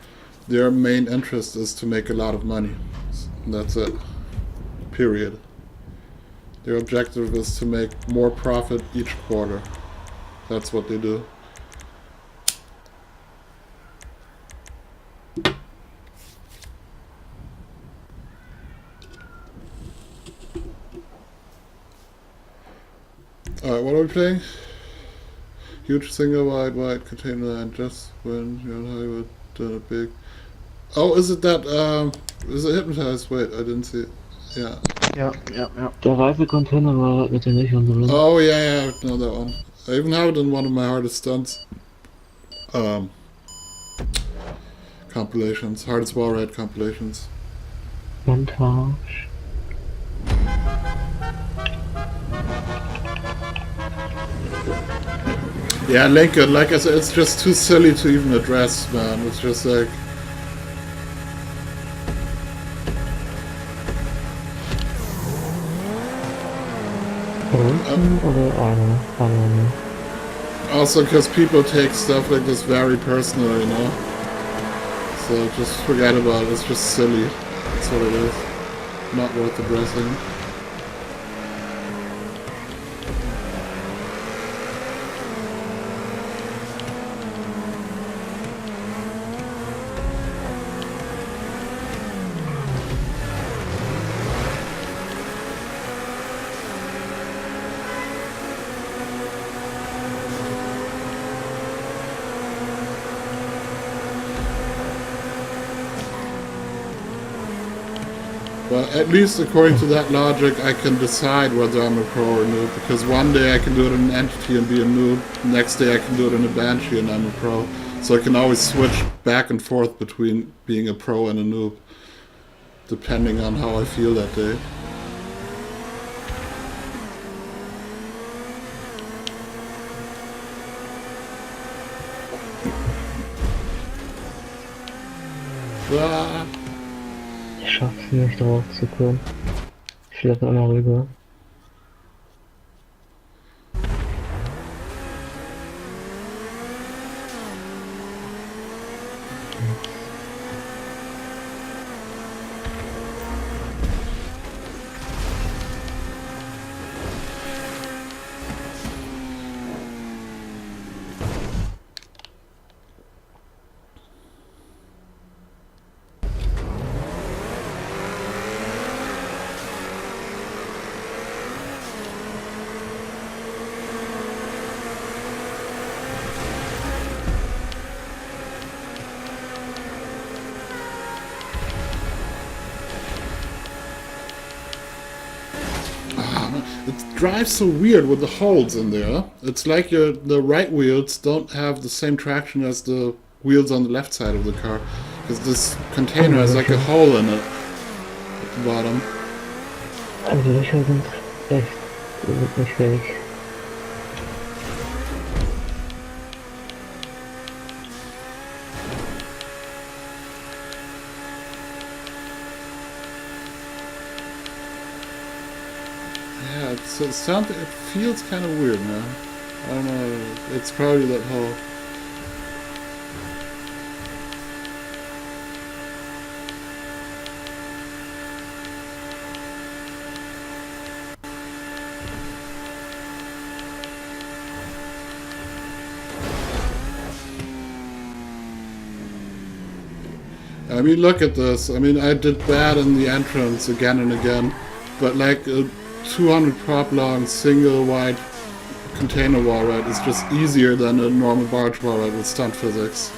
Their main interest is to make a lot of money. And that's it. Period. Their objective is to make more profit each quarter. That's what they do. Alright, what are we playing? Huge single wide container line just when you're in Hollywood done it big. Oh, is it that, is it Hypnotized? Wait, I didn't see it. Yeah. Ja. Der Reifecontainer war mit den Löchern drin. Oh, yeah, I know that one. I even have it in one of my hardest stunts. Compilations. Hardest wall ride compilations. Montage. Yeah, Lincoln, like I said, it's just too silly to even address, man. It's just like... Oder eine. Also, because people take stuff like this very personal, you know? So just forget about it. It's just silly. That's what it is. Not worth addressing. But at least according to that logic, I can decide whether I'm a pro or noob, because one day I can do it in an entity and be a noob, next day I can do it in a banshee and I'm a pro. So I can always switch back and forth between being a pro and a noob, depending on how I feel that day. Ah. Ich schaff's nicht drauf zu kommen. Ich schleppe einmal rüber. It drives so weird with the holes in there. It's like the right wheels don't have the same traction as the wheels on the left side of the car. Because this container has like a hole in it at the bottom. Also die Löcher sind echt, die sind nicht fähig. Yeah, it feels kind of weird, man. I don't know. It's probably that whole... I mean, look at this. I mean, I did bad in the entrance again and again, but like a 200 prop long single wide container wall ride is just easier than a normal barge wall ride with stunt physics.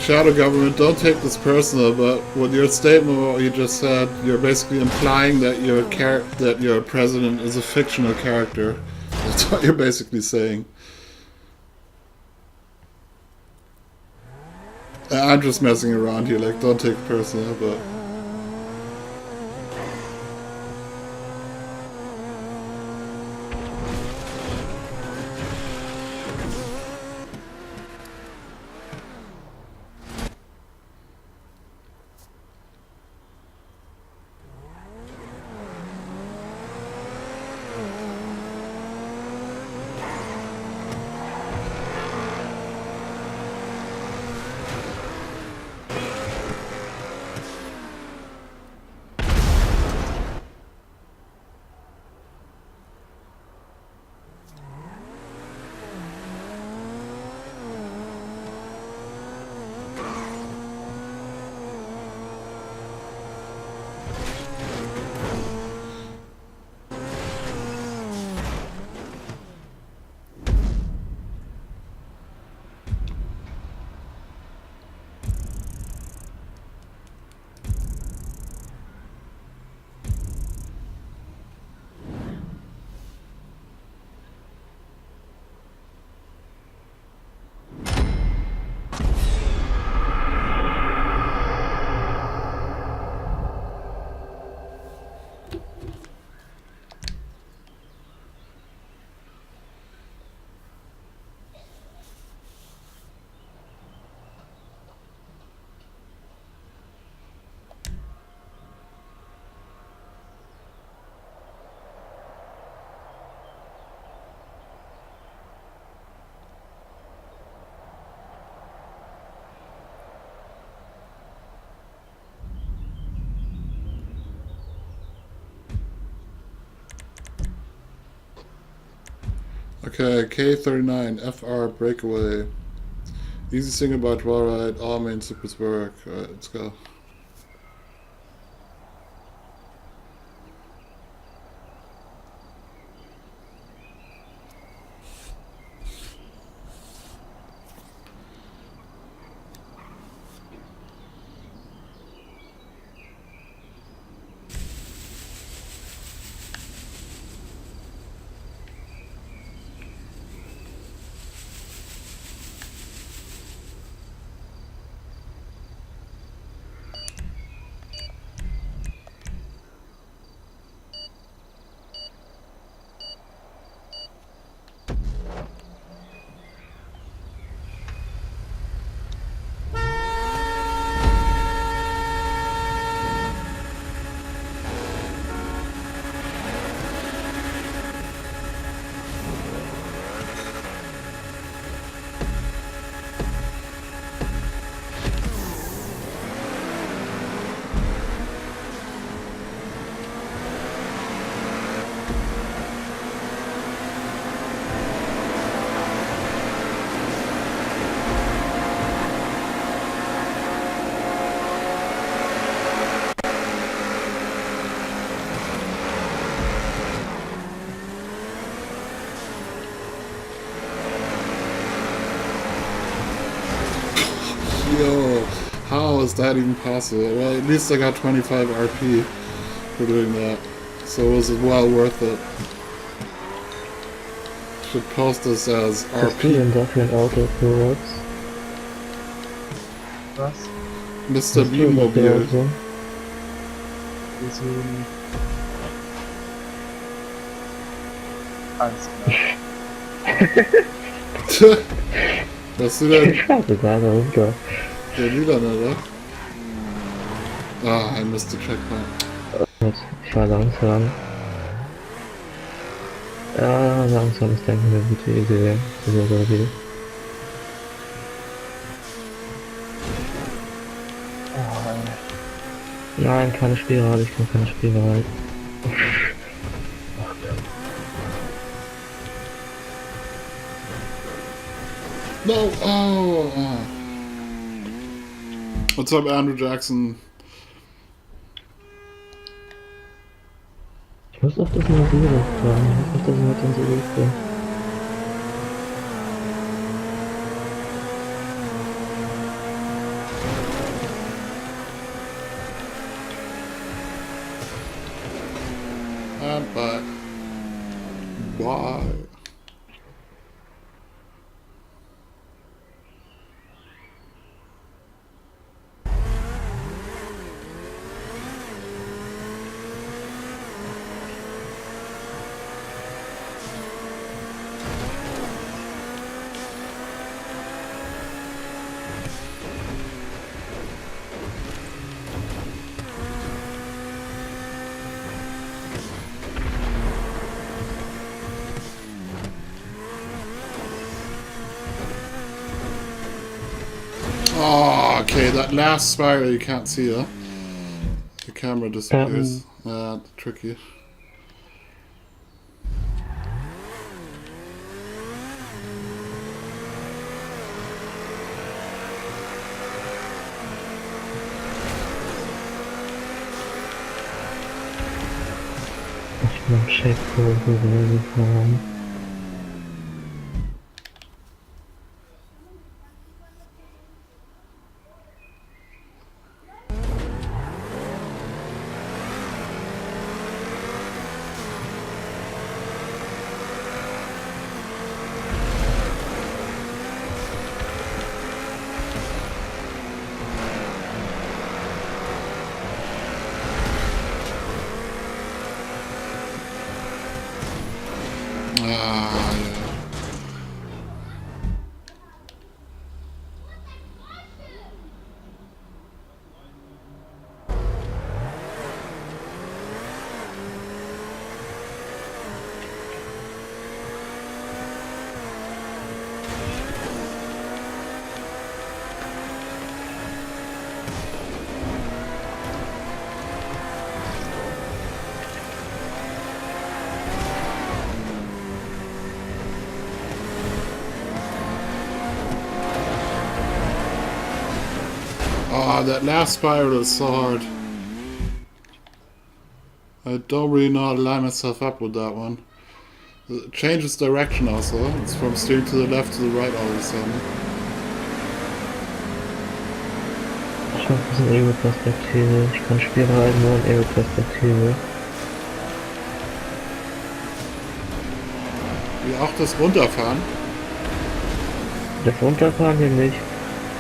Shadow government, don't take this personal, but with your statement, what you just said, you're basically implying that your president is a fictional character. That's what you're basically saying. I'm just messing around here, like, don't take it personal, but... Okay, K39, FR, breakaway. Easy thing about Wallride, all main supers work. Alright, let's go. Yo, how is that even possible? Well, at least I got 25 RP for doing that, so it was well worth it. Should post this as Hast du denn RP. dafür ein Auto für Rox? Was? Mr. Hast du dafür Beamobil. Auto? Deswegen. Alles klar. Was du denn? Scheißegal, runter. Der Lilane, oder? Ah, I missed the checkpoint. Ich war langsam. Ja, langsam ist denke ich eine gute Idee. Nein, keine Spirale, ich kann keine Spirale. No! Oh! What's up, Andrew Jackson? Ich muss auf das Mobil fahren, ich muss auf das mit uns Hilfe. Why? Oh, okay, that last spiral you can't see, huh? The camera disappears. Tricky. Ich bin am Checkpoint gefahren. Ah, yeah. Oh, that last spiral is so hard. I don't really know how to line myself up with that one. It changes direction also. It's from steering to the left to the right all of a sudden. Ich mache ein bisschen Ego-Perspektive. Ich kann Spielreisen nur in Ego-Perspektive. Wie auch das Runterfahren. Das Runterfahren hier nicht.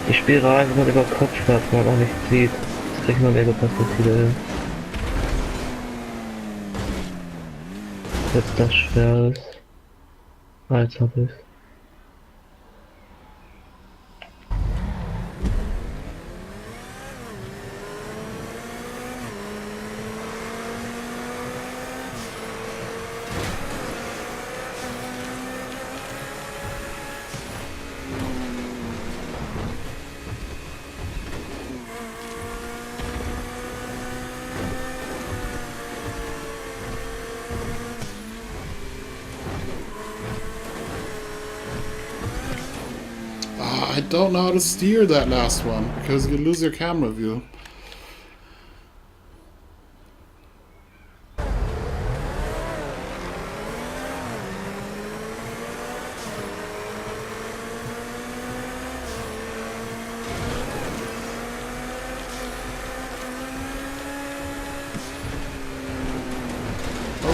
Die Spielreisen sind über Kopf, was man auch nicht sieht. Das kriegt man in Ego-Perspektive hin. Jetzt das schwer ist. Als hab ich's. I don't know how to steer that last one because you lose your camera view.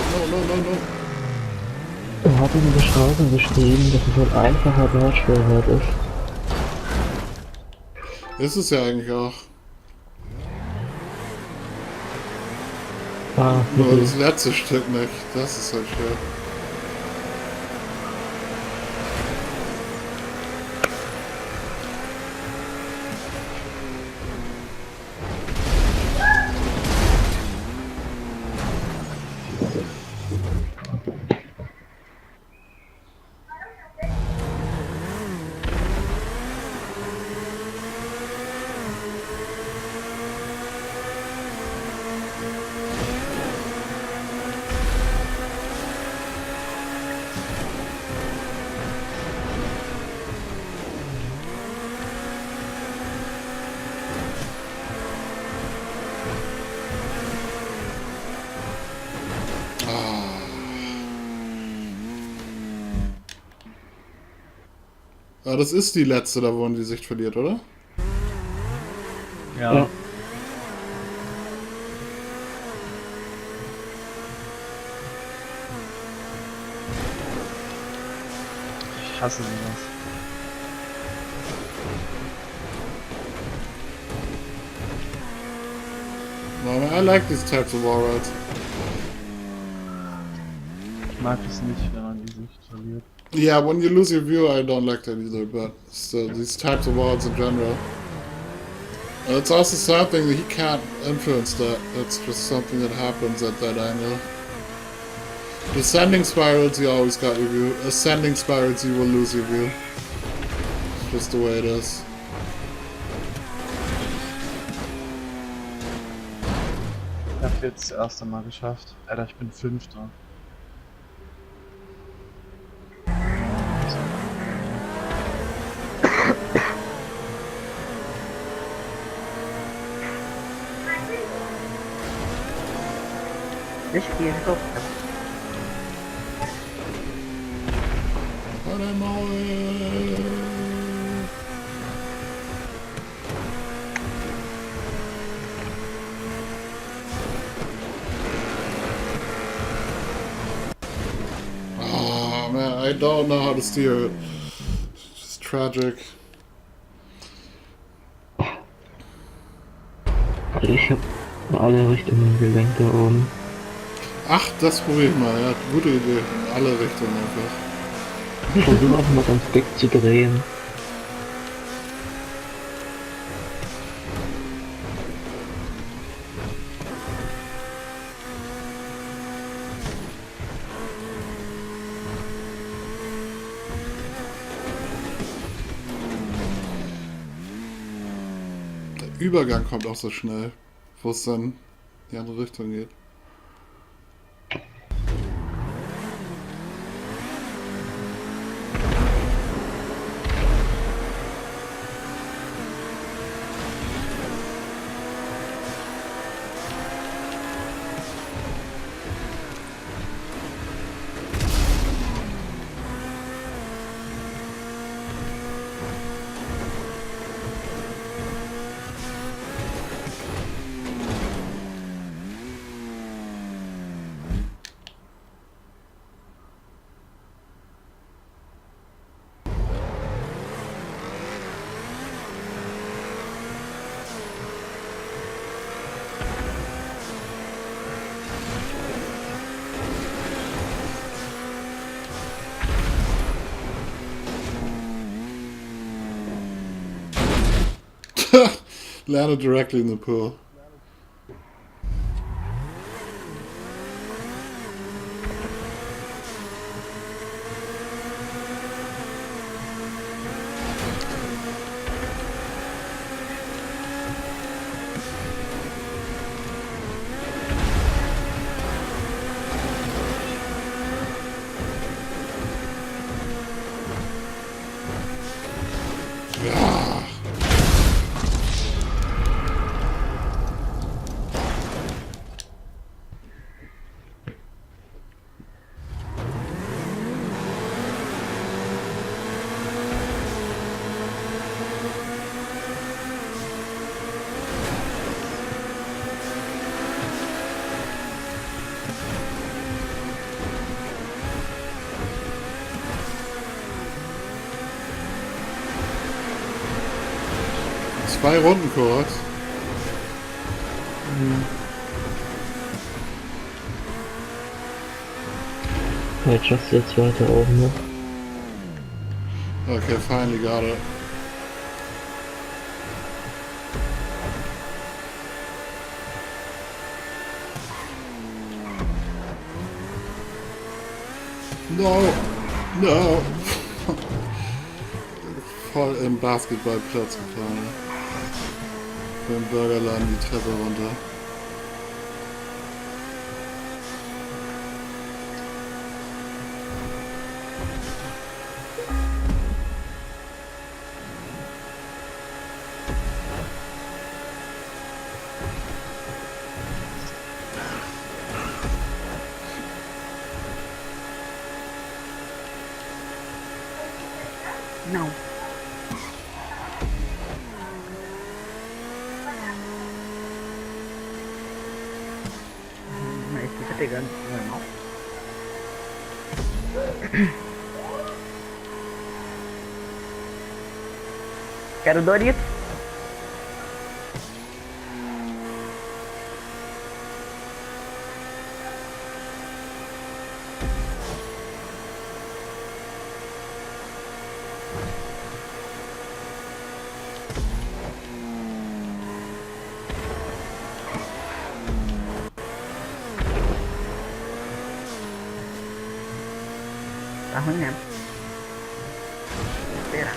No. Er hat in der Beschreibung geschrieben, dass es ein einfacher Dodge-Schwert ist. Ist es ja eigentlich auch. Nur das letzte Stück nicht. Das ist halt schwer. Ah, das ist die letzte, da wo man die Sicht verliert, oder? Ja. hasse sowas. No, I like these types of wall rides. Ich mag es nicht, wenn man die Sicht verliert. Yeah, when you lose your view, I don't like that either, but still, these types of walls in general. It's also something that he can't influence that. It's just something that happens at that angle. Descending spirals, you always got your view. Ascending spirals, you will lose your view. It's just the way it is. Ich habe jetzt das erste Mal geschafft. Alter, ich bin Fünfter. Ich spiele doch. Warte mal. Oh man, I don't know how to steer it. It's just tragic. Ich hab alle Richtungen gelenkt da oben. Ach, das probier ich mal, ja, gute Idee. In alle Richtungen einfach. Ich versuche einfach mal ganz dick zu drehen. Der Übergang kommt auch so schnell, wo es dann in die andere Richtung geht. Landed directly in the pool. Ja. Zwei Runden kurz. Jetzt schaffst du jetzt weiter oben noch. Okay, finally got it. No, no. Voll im Basketballplatz gefahren. Beim Burgerladen die Treppe runter. No. Mas fica pegando normal. Quero Doritos. Tá ruim mesmo. Vou esperar.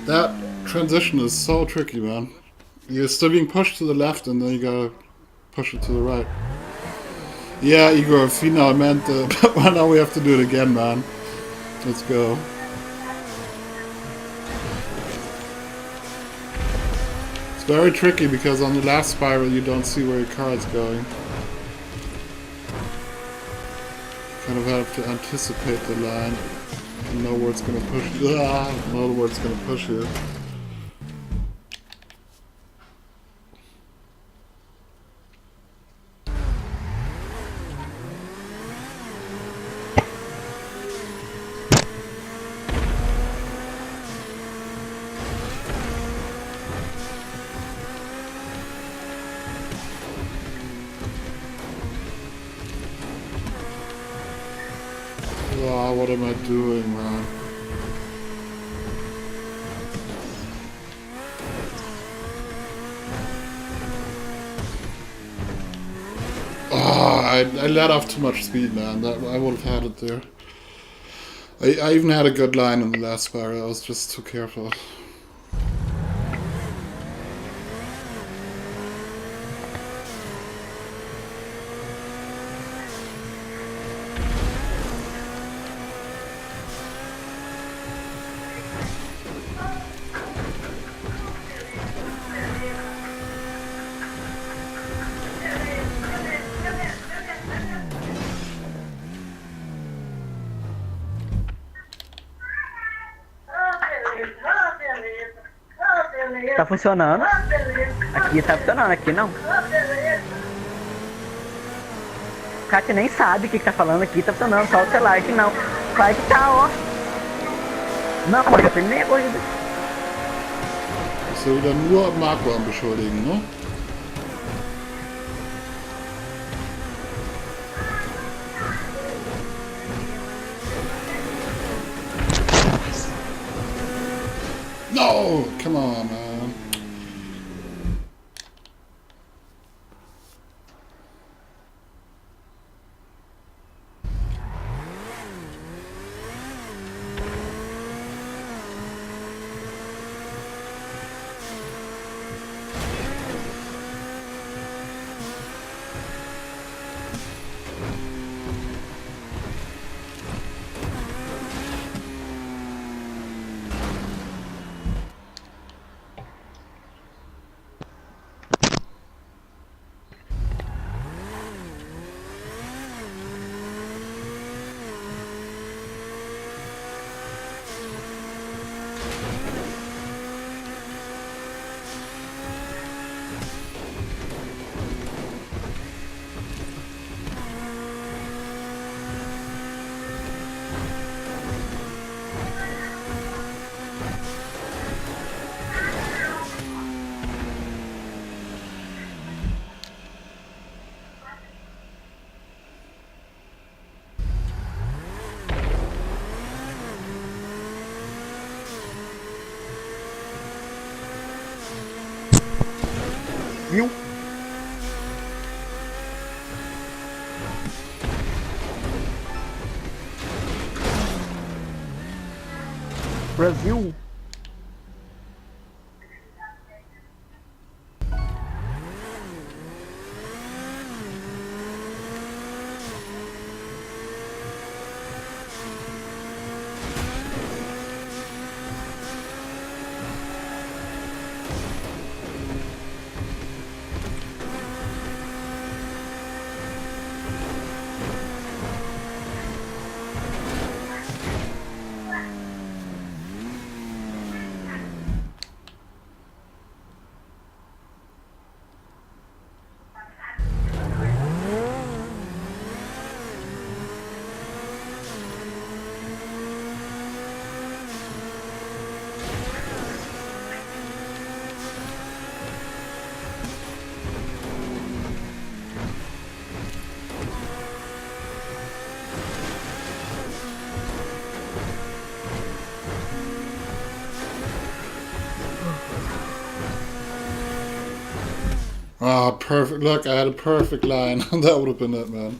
That transition is so tricky, man. You're still being pushed to the left and then you gotta push it to the right. Yeah, Igor, finalmente. Well, now we have to do it again, man. Let's go. It's very tricky because on the last spiral you don't see where your car is going. Kind of have to anticipate the line and know where it's gonna push. Know where it's gonna push you. Oh, what am I doing, man? I let off too much speed, man. I would have had it there. I even had a good line in the last spiral. I was just too careful. Tá funcionando. Aqui tá funcionando, aqui não. Kátia nem sabe o que tá falando aqui, tá funcionando, só o celular aqui não. Vai que tá, ó. Não, mas eu terminei a corrida. Bist du wieder nur Marco am Beschuldigen, ne? No! Come on, man. Viu? Brasil. Ah, perfect. Look, I had a perfect line. That would have been it, man.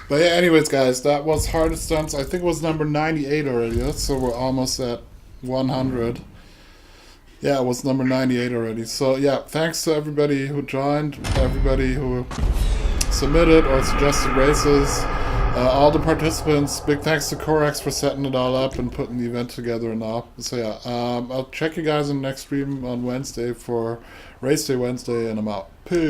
But yeah, anyways, guys, that was Hardest Stunts. I think it was number 98 already, so we're almost at 100. Yeah, it was number 98 already. So yeah, thanks to everybody who joined, everybody who submitted or suggested races, all the participants. Big thanks to Corex for setting it all up and putting the event together and all. So yeah, I'll check you guys in the next stream on Wednesday for Race Day Wednesday, and I'm out. Peace.